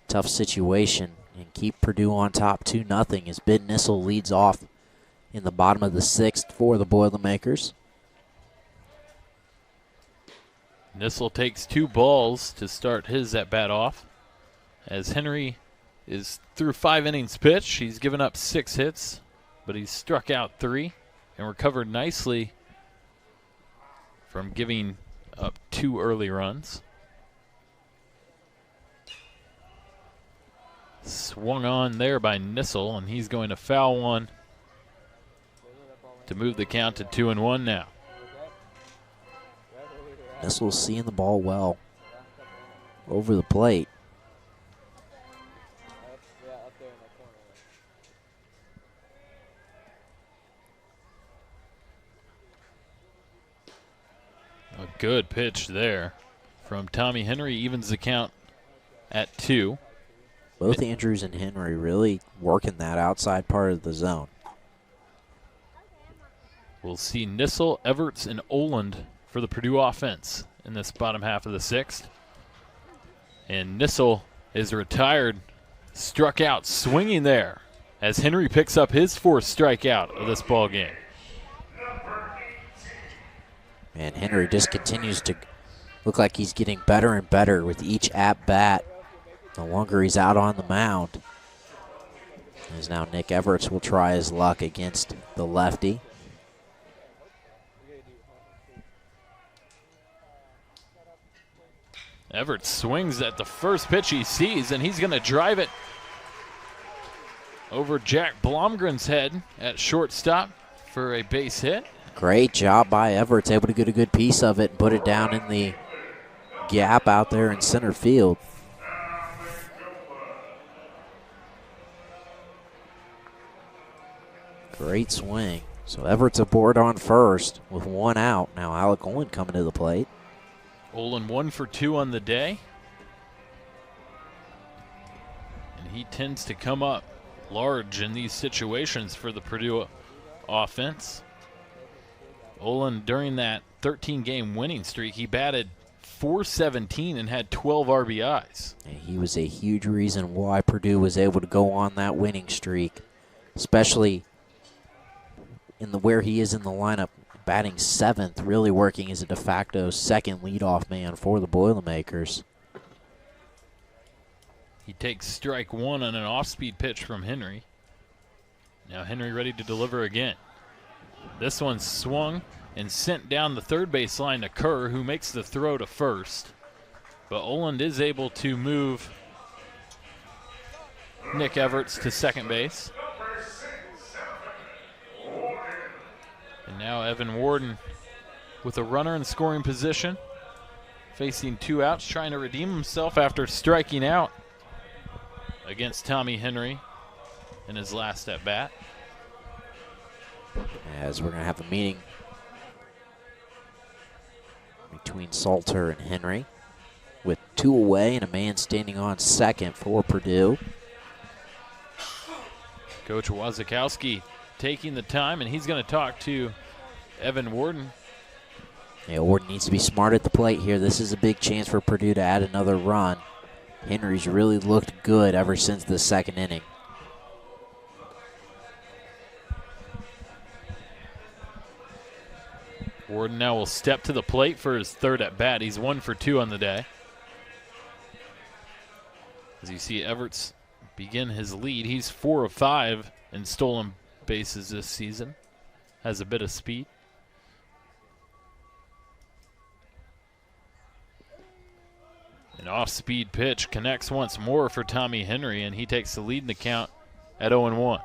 tough situation and keep Purdue on top 2-0 as Ben Nissel leads off in the bottom of the 6th for the Boilermakers. Nissel takes 2 balls to start his at-bat off. As Henry is through 5 innings pitched, he's given up 6 hits, but he's struck out 3 and recovered nicely from giving up 2 early runs. Swung on there by Nissel, and he's going to foul one to move the count to 2-1 now. Nissel's seeing the ball well over the plate. A good pitch there from Tommy Henry, evens the count at 2. Both Andrews and Henry really working that outside part of the zone. We'll see Nissel, Everett, and Oland for the Purdue offense in this bottom half of the 6th. And Nissel is retired, struck out, swinging there as Henry picks up his 4th strikeout of this ball game. And Henry just continues to look like he's getting better and better with each at-bat. The longer he's out on the mound. As now Nick Everett will try his luck against the lefty. Everett swings at the first pitch he sees, and he's going to drive it over Jack Blomgren's head at shortstop for a base hit. Great job by Everett. Able to get a good piece of it and put it down in the gap out there in center field. Great swing. So Everett's aboard on first with 1 out. Now Alec Olin coming to the plate. Olin 1 for 2 on the day. And he tends to come up large in these situations for the Purdue offense. Olin, during that 13-game winning streak, he batted .417 and had 12 RBIs. And he was a huge reason why Purdue was able to go on that winning streak, especially where he is in the lineup, batting 7th, really working as a de facto second leadoff man for the Boilermakers. He takes strike 1 on an off-speed pitch from Henry. Now Henry ready to deliver again. This one swung and sent down the third base line to Kerr, who makes the throw to first. But Oland is able to move Nick Everett to second base. And now Evan Warden with a runner in scoring position, facing 2 outs, trying to redeem himself after striking out against Tommy Henry in his last at-bat. As we're going to have a meeting between Salter and Henry with 2 away and a man standing on second for Purdue. Coach Wazakowski taking the time, and he's going to talk to Evan Warden. Yeah, Warden needs to be smart at the plate here. This is a big chance for Purdue to add another run. Henry's really looked good ever since the second inning. Warden now will step to the plate for his third at bat. He's 1 for 2 on the day. As you see Everett's begin his lead, he's 4 of 5 in stolen bases this season. Has a bit of speed. An off-speed pitch connects once more for Tommy Henry, and he takes the lead in the count at 0-1.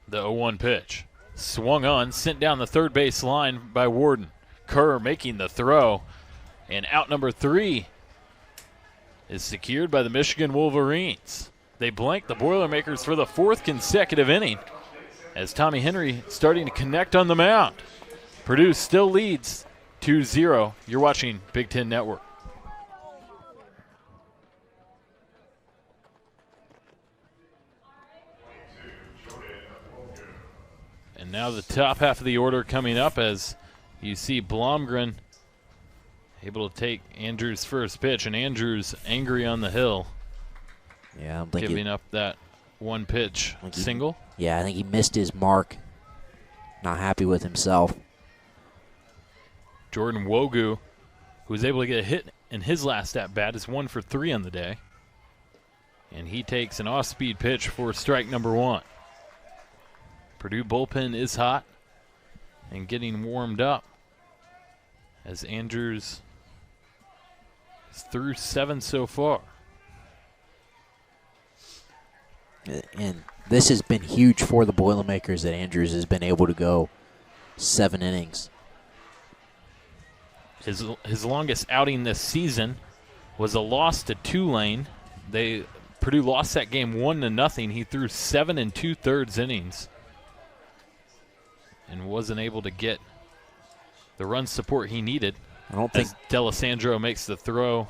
The 0-1 pitch. Swung on, sent down the third base line by Warden. Kerr making the throw. And out number 3 is secured by the Michigan Wolverines. They blank the Boilermakers for the 4th consecutive inning as Tommy Henry starting to connect on the mound. Purdue still leads 2-0. You're watching Big Ten Network. And now the top half of the order coming up as you see Blomgren able to take Andrews' first pitch, and Andrews angry on the hill. Yeah, I'm thinking, giving up that 1 pitch single. Yeah, I think he missed his mark. Not happy with himself. Jordan Wogu, who was able to get a hit in his last at-bat, is 1 for 3 on the day. And he takes an off-speed pitch for strike number 1. Purdue bullpen is hot and getting warmed up as Andrews is through 7 so far. And this has been huge for the Boilermakers that Andrews has been able to go 7 innings. His longest outing this season was a loss to Tulane. Purdue lost that game 1-0. He threw 7 2/3 innings and wasn't able to get the run support he needed. I don't think D'Alessandro makes the throw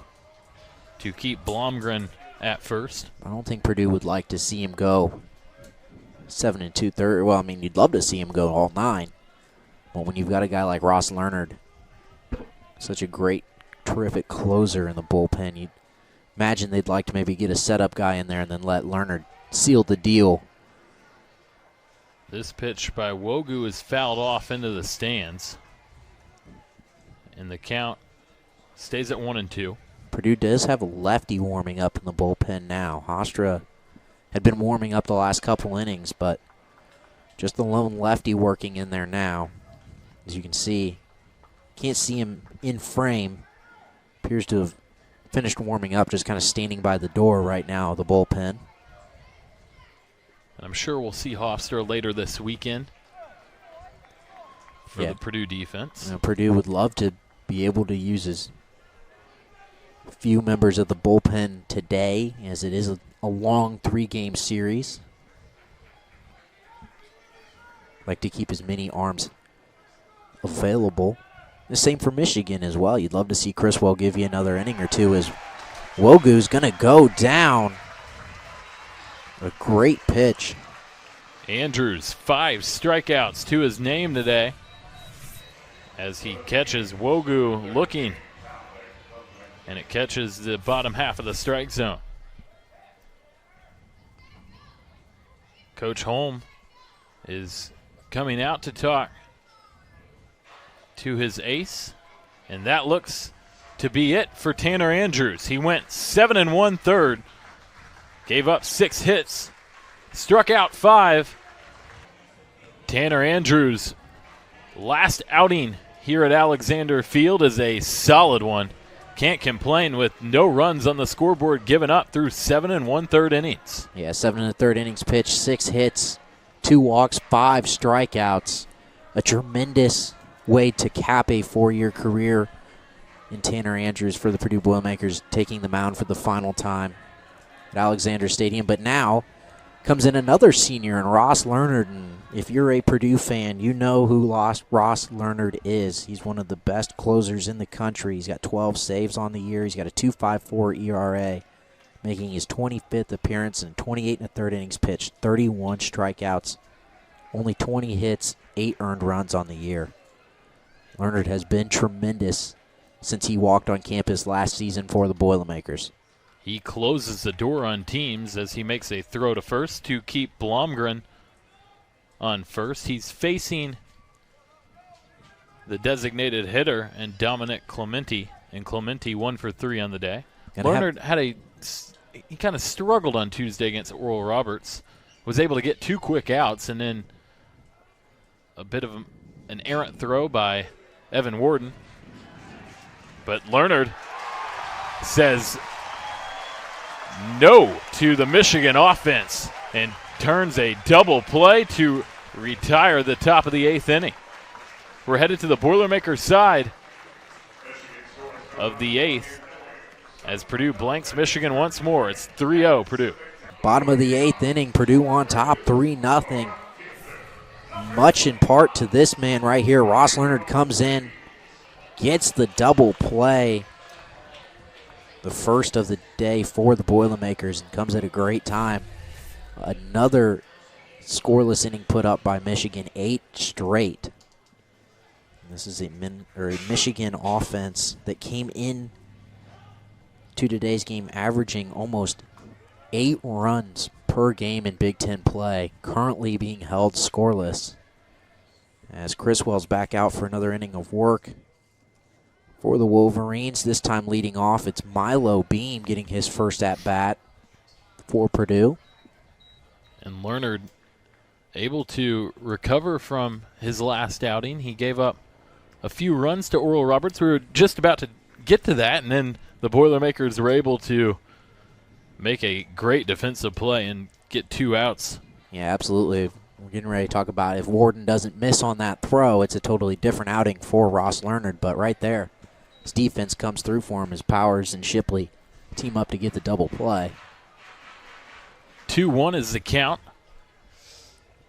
to keep Blomgren at first. I don't think Purdue would like to see him go 7 2/3. Well, I mean, you'd love to see him go all 9. But when you've got a guy like Ross Leonard, such a great, terrific closer in the bullpen, you'd imagine they'd like to maybe get a setup guy in there and then let Leonard seal the deal. This pitch by Wogu is fouled off into the stands. And the count stays at 1-2. Purdue does have a lefty warming up in the bullpen now. Hofstra had been warming up the last couple innings, but just the lone lefty working in there now. As you can see, can't see him in frame. Appears to have finished warming up, just kind of standing by the door right now of the bullpen. And I'm sure we'll see Hofstra later this weekend for the Purdue defense. Purdue would love to be able to use as few members of the bullpen today, as it is a long 3-game series. Like to keep as many arms available. The same for Michigan as well. You'd love to see Criswell give you another inning or two, as Wogu's going to go down. A great pitch. Andrews, 5 strikeouts to his name today as he catches Wogu looking, and it catches the bottom half of the strike zone. Coach Holm is coming out to talk to his ace, and that looks to be it for Tanner Andrews. He went 7 1/3, gave up 6 hits, struck out 5. Tanner Andrews' last outing here at Alexander Field is a solid one. Can't complain with no runs on the scoreboard given up through 7 1/3 innings. Yeah, 7 1/3 innings pitched, 6 hits, 2 walks, 5 strikeouts. A tremendous way to cap a 4-year career in Tanner Andrews for the Purdue Boilermakers, taking the mound for the final time at Alexander Stadium. But now comes in another senior in Ross Leonard, and if you're a Purdue fan, you know who Ross Leonard is. He's one of the best closers in the country. He's got 12 saves on the year. He's got a 2.54 ERA, making his 25th appearance in 28 1/3 innings pitched, 31 strikeouts, only 20 hits, 8 earned runs on the year. Leonard has been tremendous since he walked on campus last season for the Boilermakers. He closes the door on teams as he makes a throw to first to keep Blomgren on first. He's facing the designated hitter and Dominic Clementi, and Clementi 1 for 3 on the day. Leonard he kind of struggled on Tuesday against Oral Roberts, was able to get 2 quick outs, and then a bit of an errant throw by Evan Warden. But Leonard says no to the Michigan offense and turns a double play to retire the top of the 8th inning. We're headed to the Boilermakers side of the 8th as Purdue blanks Michigan once more. It's 3-0 Purdue. Bottom of the 8th inning, Purdue on top 3-0. Much in part to this man right here. Ross Leonard comes in, gets the double play. The first of the day for the Boilermakers, and comes at a great time. Another scoreless inning put up by Michigan, 8 straight. And this is a Michigan offense that came in to today's game averaging almost 8 runs per game in Big Ten play, currently being held scoreless. As Criswell's back out for another inning of work for the Wolverines, this time leading off, it's Milo Beam getting his first at-bat for Purdue. And Leonard able to recover from his last outing. He gave up a few runs to Oral Roberts. We were just about to get to that, and then the Boilermakers were able to make a great defensive play and get 2 outs. Yeah, absolutely. We're getting ready to talk about if Warden doesn't miss on that throw, it's a totally different outing for Ross Leonard. But right there, his defense comes through for him as Powers and Shipley team up to get the double play. 2-1 is the count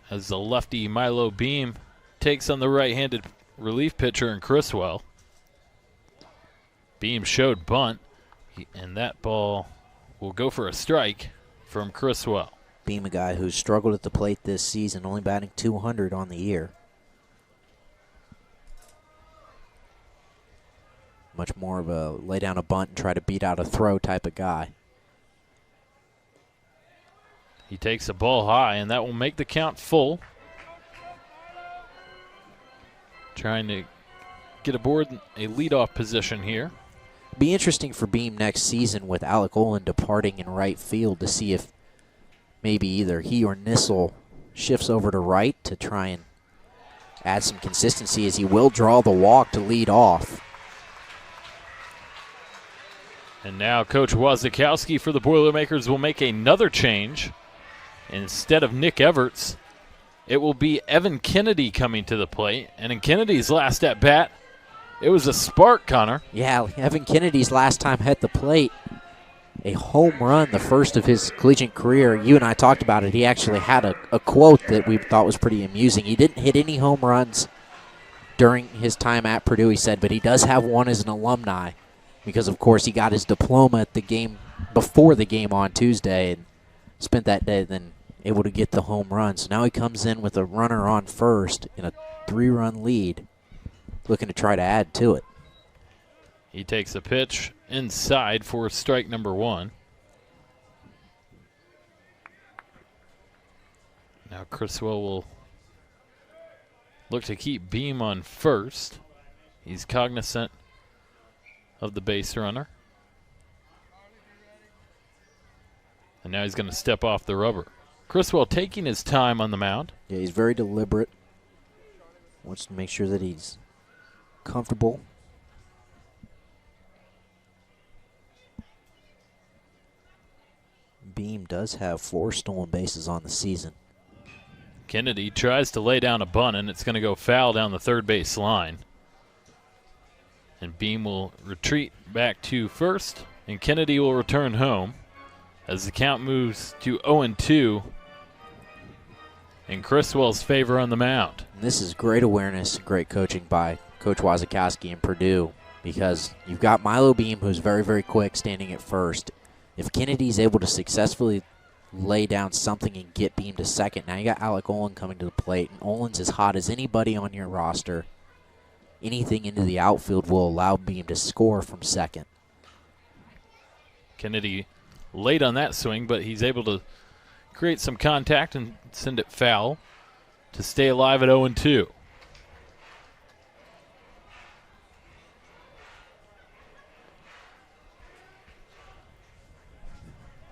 as the lefty Milo Beam takes on the right-handed relief pitcher in Criswell. Beam showed bunt. And that ball will go for a strike from Criswell. Beam, a guy who's struggled at the plate this season, only batting .200 on the year. Much more of a lay down a bunt and try to beat out a throw type of guy. He takes a ball high, and that will make the count full. Trying to get aboard a leadoff position here. Be interesting for Beam next season with Alec Olin departing in right field to see if maybe either he or Nissel shifts over to right to try and add some consistency, as he will draw the walk to lead off. And now Coach Wazikowski for the Boilermakers will make another change. Instead of Nick Everett, it will be Evan Kennedy coming to the plate. And in Kennedy's last at-bat, it was a spark, Connor. Yeah, Evan Kennedy's last time at the plate, a home run, the first of his collegiate career. You and I talked about it. He actually had a quote that we thought was pretty amusing. He didn't hit any home runs during his time at Purdue, he said, but he does have one as an alumni because, of course, he got his diploma at the game before the game on Tuesday and spent that day then able to get the home run. So now he comes in with a runner on first in a 3-run lead, looking to try to add to it. He takes a pitch inside for strike number 1. Now Criswell will look to keep Beam on first. He's cognizant of the base runner. And now he's going to step off the rubber. Criswell taking his time on the mound. Yeah, he's very deliberate. Wants to make sure that he's comfortable. Beam does have 4 stolen bases on the season. Kennedy tries to lay down a bunt, and it's going to go foul down the third base line. And Beam will retreat back to first, and Kennedy will return home as the count moves to 0-2 in Criswell's favor on the mound. And this is great awareness and great coaching by Coach Wazikowski in Purdue, because you've got Milo Beam, who's very, very quick, standing at first. If Kennedy's able to successfully lay down something and get Beam to second, now you got Alec Olin coming to the plate, and Olin's as hot as anybody on your roster. Anything into the outfield will allow Beam to score from second. Kennedy late on that swing, but he's able to create some contact and send it foul to stay alive at 0-2.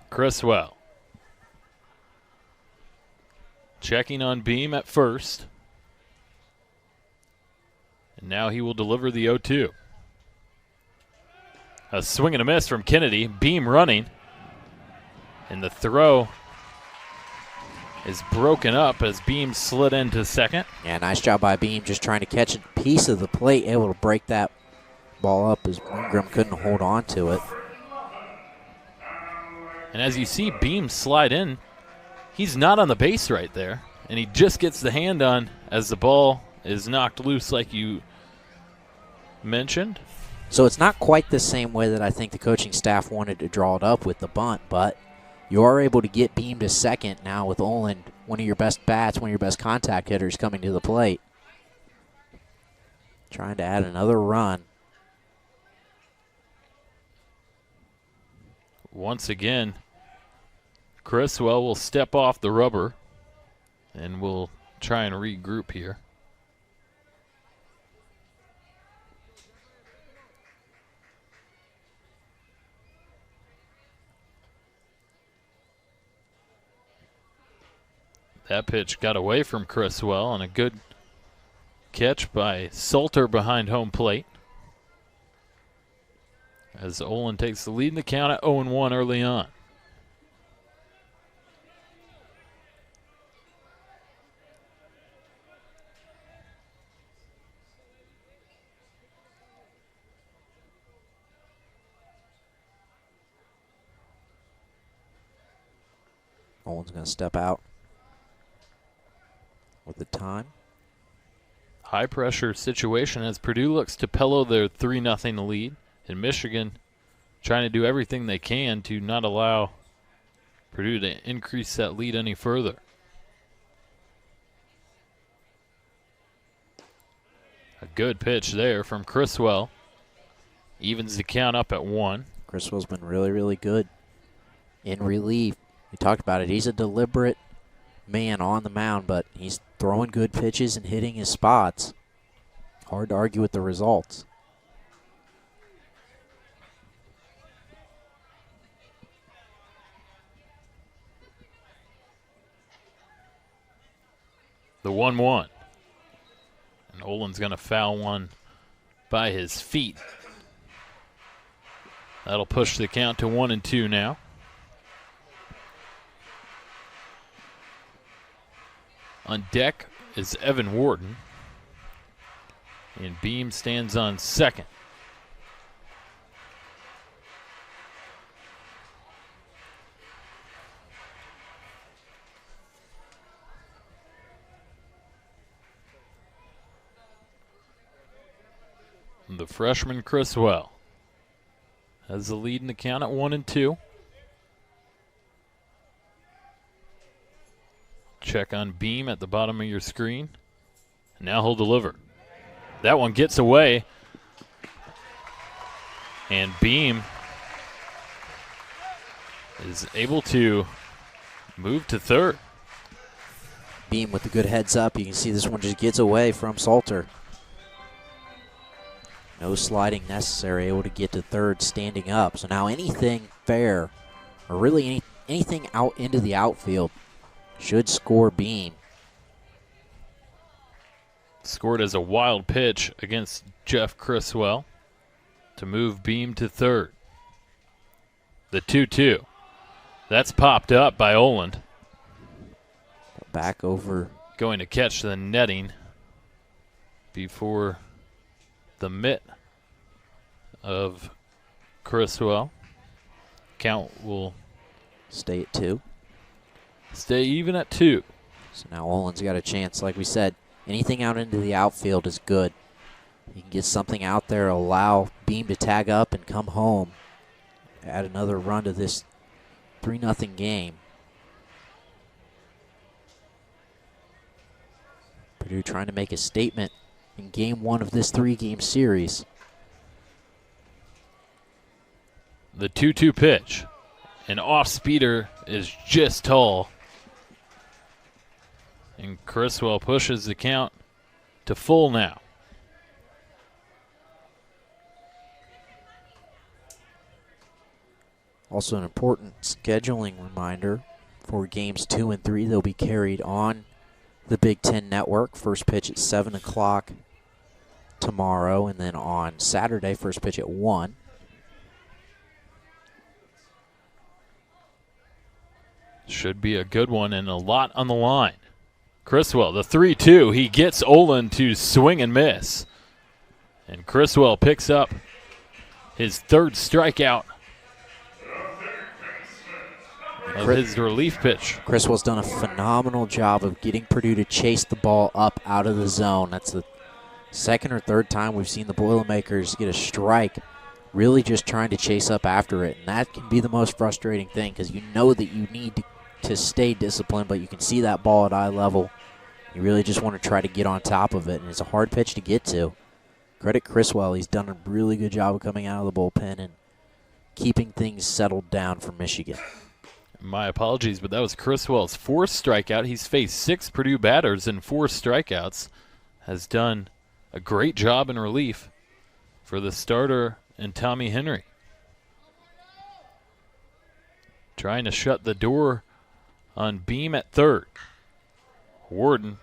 Criswell checking on Beam at first. And now he will deliver the 0-2. A swing and a miss from Kennedy. Beam running. And the throw is broken up as Beam slid into second. Yeah, nice job by Beam, just trying to catch a piece of the plate, able to break that ball up as Blomgren couldn't hold on to it. And as you see Beam slide in, he's not on the base right there. And he just gets the hand on as the ball is knocked loose like you mentioned. So it's not quite the same way that I think the coaching staff wanted to draw it up with the bunt, but you are able to get Beam to second now with Olin, one of your best bats, one of your best contact hitters coming to the plate. Trying to add another run. Once again, Criswell will step off the rubber and we'll try and regroup here. That pitch got away from Criswell, and a good catch by Salter behind home plate. As Olin takes the lead in the count at 0-1 early on. Olin's going to step out with the time. High pressure situation as Purdue looks to pillow their 3-0 lead. And Michigan trying to do everything they can to not allow Purdue to increase that lead any further. A good pitch there from Criswell. Evens the count up at 1. Criswell's been really, really good in relief. We talked about it. He's a deliberate man on the mound, but he's throwing good pitches and hitting his spots. Hard to argue with the results. The 1-1. And Olin's going to foul one by his feet. That'll push the count to 1-2 now. On deck is Evan Warden. And Beam stands on second. The freshman Criswell has the lead in the count at 1-2. Check on Beam at the bottom of your screen. Now he'll deliver. That one gets away. And Beam is able to move to third. Beam with the good heads up. You can see this one just gets away from Salter. No sliding necessary, able to get to third standing up. So now anything fair, or really anything out into the outfield, should score Beam. Scored as a wild pitch against Jeff Criswell to move Beam to third. The 2-2. That's popped up by Oland. Back over. Going to catch the netting before the mitt of Criswell. Count will stay at 2. Stay even at 2. So now Olin's got a chance. Like we said, anything out into the outfield is good. You can get something out there, allow Beam to tag up and come home. Add another run to this 3-0 game. Purdue trying to make a statement in game 1 of this 3-game series. The 2-2 pitch. An off-speeder is just tall. And Criswell pushes the count to full now. Also an important scheduling reminder for games 2 and 3. They'll be carried on the Big Ten Network. First pitch at 7 o'clock tomorrow, and then on Saturday, first pitch at 1. Should be a good one and a lot on the line. Criswell, the 3-2. He gets Oland to swing and miss. And Criswell picks up his third strikeout of his relief pitch. Criswell's done a phenomenal job of getting Purdue to chase the ball up out of the zone. That's the second or third time we've seen the Boilermakers get a strike, really just trying to chase up after it. And that can be the most frustrating thing because you know that you need to stay disciplined, but you can see that ball at eye level. You really just want to try to get on top of it, and it's a hard pitch to get to. Credit Criswell. He's done a really good job of coming out of the bullpen and keeping things settled down for Michigan. My apologies, but that was Criswell's fourth strikeout. He's faced 6 Purdue batters and 4 strikeouts. Has done a great job in relief for the starter and Tommy Henry. Trying to shut the door on Beam at third. Warden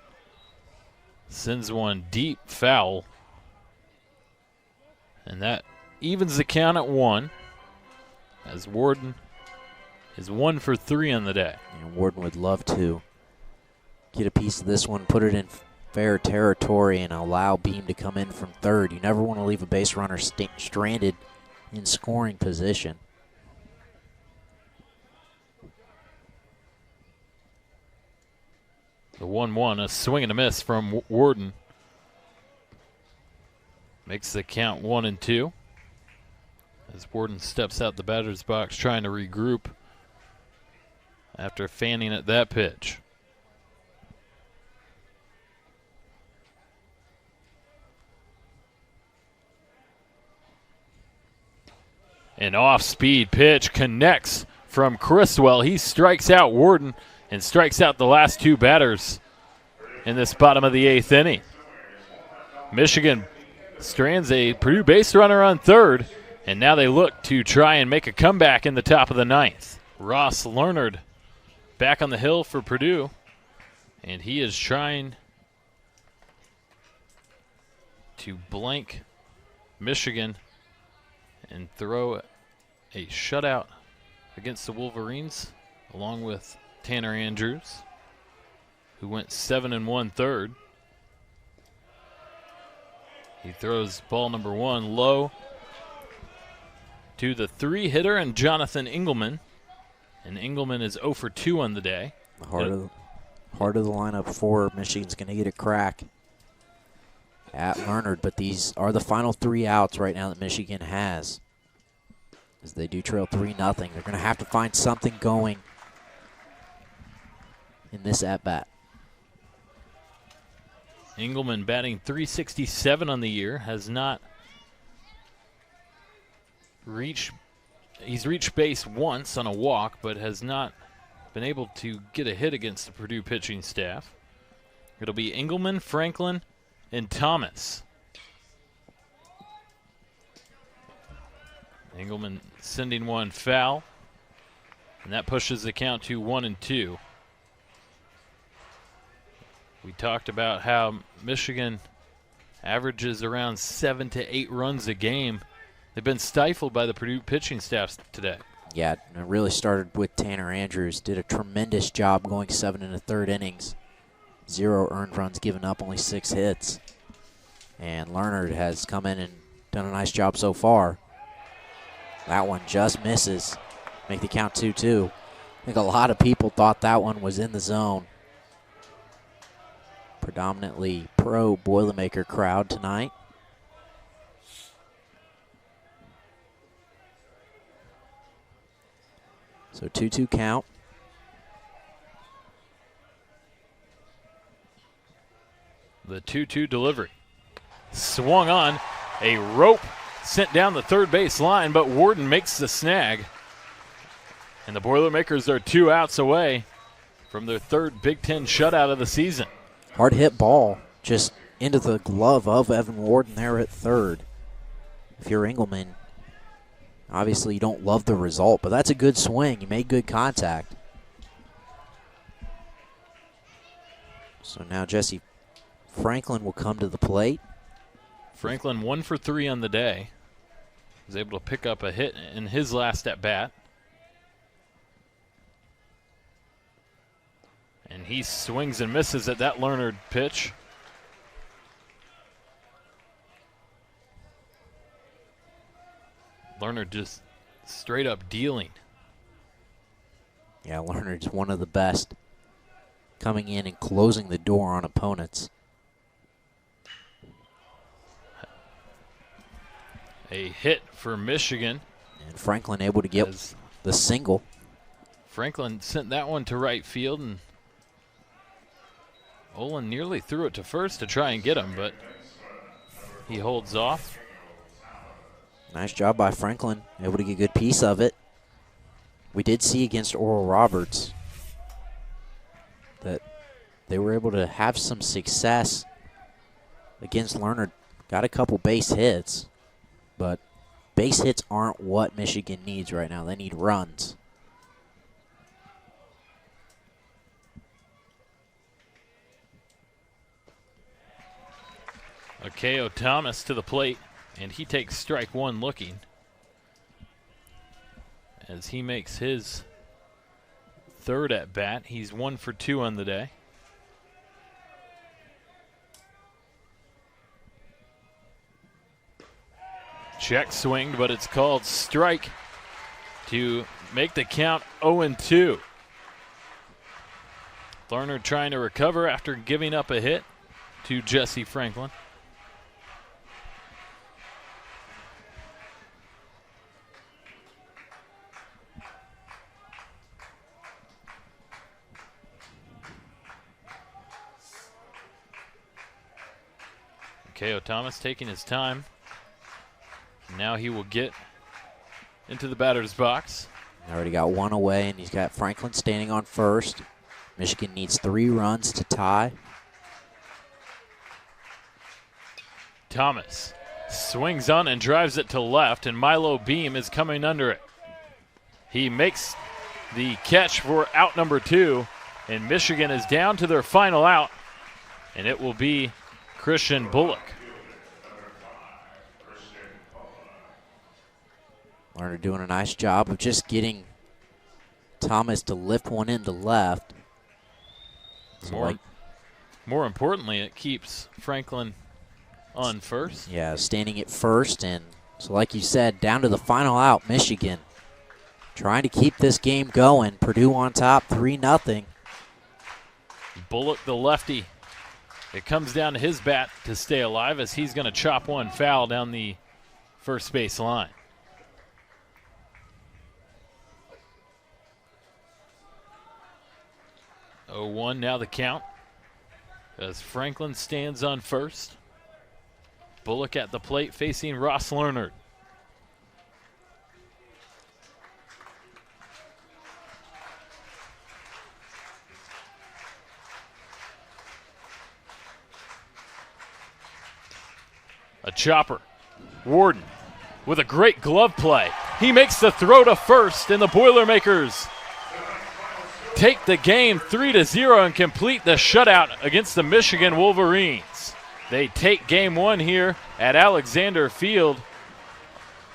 sends one deep foul. And that evens the count at 1 as Warden is 1 for 3 on the day. And Warden would love to get a piece of this one, put it in fair territory, and allow Beam to come in from third. You never want to leave a base runner stranded in scoring position. The 1-1, a swing and a miss from Warden. Makes the count 1-2. As Warden steps out the batter's box trying to regroup after fanning at that pitch. An off-speed pitch connects from Criswell. He strikes out Warden and strikes out the last two batters in this bottom of the 8th inning. Michigan strands a Purdue base runner on third, and now they look to try and make a comeback in the top of the 9th. Ross Leonard back on the hill for Purdue, and he is trying to blank Michigan and throw a shutout against the Wolverines, along with Tanner Andrews, who went 7 1/3. He throws ball number 1 low to the 3-hitter and Jonathan Engelmann. And Engelmann is 0 for 2 on the day. Heart of the lineup for Michigan's going to get a crack at Leonard, but these are the final 3 outs right now that Michigan has, as they do trail 3-0. They're going to have to find something going in this at-bat. Engelmann batting .367 on the year, has not reached, he's reached base once on a walk, but has not been able to get a hit against the Purdue pitching staff. It'll be Engelmann, Franklin, and Thomas. Engelmann sending one foul, and that pushes the count to 1-2. We talked about how Michigan averages around 7 to 8 runs a game. They've been stifled by the Purdue pitching staff today. Yeah, it really started with Tanner Andrews. Did a tremendous job going 7 1/3 innings. 0 earned runs given up, only 6 hits. And Leonard has come in and done a nice job so far. That one just misses. Make the count 2-2. I think a lot of people thought that one was in the zone. Predominantly pro Boilermaker crowd tonight. So 2-2 count. The 2-2 delivery. Swung on, a rope sent down the third base line, but Warden makes the snag. And the Boilermakers are 2 outs away from their 3rd Big Ten shutout of the season. Hard hit ball just into the glove of Evan Warden there at third. If you're Engelmann, obviously you don't love the result, but that's a good swing. He made good contact. So now Jesse Franklin will come to the plate. Franklin 1 for 3 on the day. Was able to pick up a hit in his last at bat. And he swings and misses at that Leonard pitch. Leonard just straight up dealing. Yeah, Leonard's one of the best, coming in and closing the door on opponents. A hit for Michigan. And Franklin able to get the single. Franklin sent that one to right field, and Olin nearly threw it to first to try and get him, but he holds off. Nice job by Franklin, able to get a good piece of it. We did see against Oral Roberts that they were able to have some success against Leonard. Got a couple base hits, but base hits aren't what Michigan needs right now. They need runs. Akeo Thomas to the plate, and he takes strike 1 looking as he makes his 3rd at bat. He's 1 for 2 on the day. Check swinged, but it's called strike to make the count 0-2. Lerner trying to recover after giving up a hit to Jesse Franklin. K.O. Thomas taking his time. Now he will get into the batter's box. Already got one away, and he's got Franklin standing on first. Michigan needs 3 runs to tie. Thomas swings on and drives it to left, and Milo Beam is coming under it. He makes the catch for out number 2, and Michigan is down to their final out, and it will be Christian Bullock. Lerner doing a nice job of just getting Thomas to lift one into left. So more importantly, it keeps Franklin on first. Yeah, standing at first. And so like you said, down to the final out, Michigan trying to keep this game going. Purdue on top, 3-0. Bullock, the lefty. It comes down to his bat to stay alive as he's going to chop one foul down the first base line. 0-1 now the count as Franklin stands on first. Bullock at the plate facing Ross Lerner. A chopper. Warden with a great glove play. He makes the throw to first, and the Boilermakers take the game 3-0 and complete the shutout against the Michigan Wolverines. They take game 1 here at Alexander Field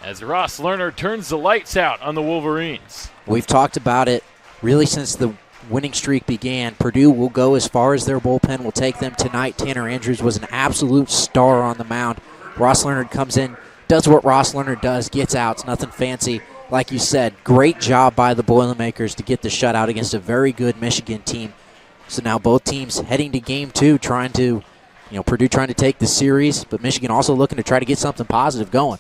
as Ross Lerner turns the lights out on the Wolverines. We've talked about it really since the winning streak began. Purdue will go as far as their bullpen will take them tonight. Tanner Andrews was an absolute star on the mound. Ross Lerner comes in, does what Ross Lerner does, gets outs, nothing fancy. Like you said, great job by the Boilermakers to get the shutout against a very good Michigan team. So now both teams heading to game 2, trying to, Purdue trying to take the series, but Michigan also looking to try to get something positive going.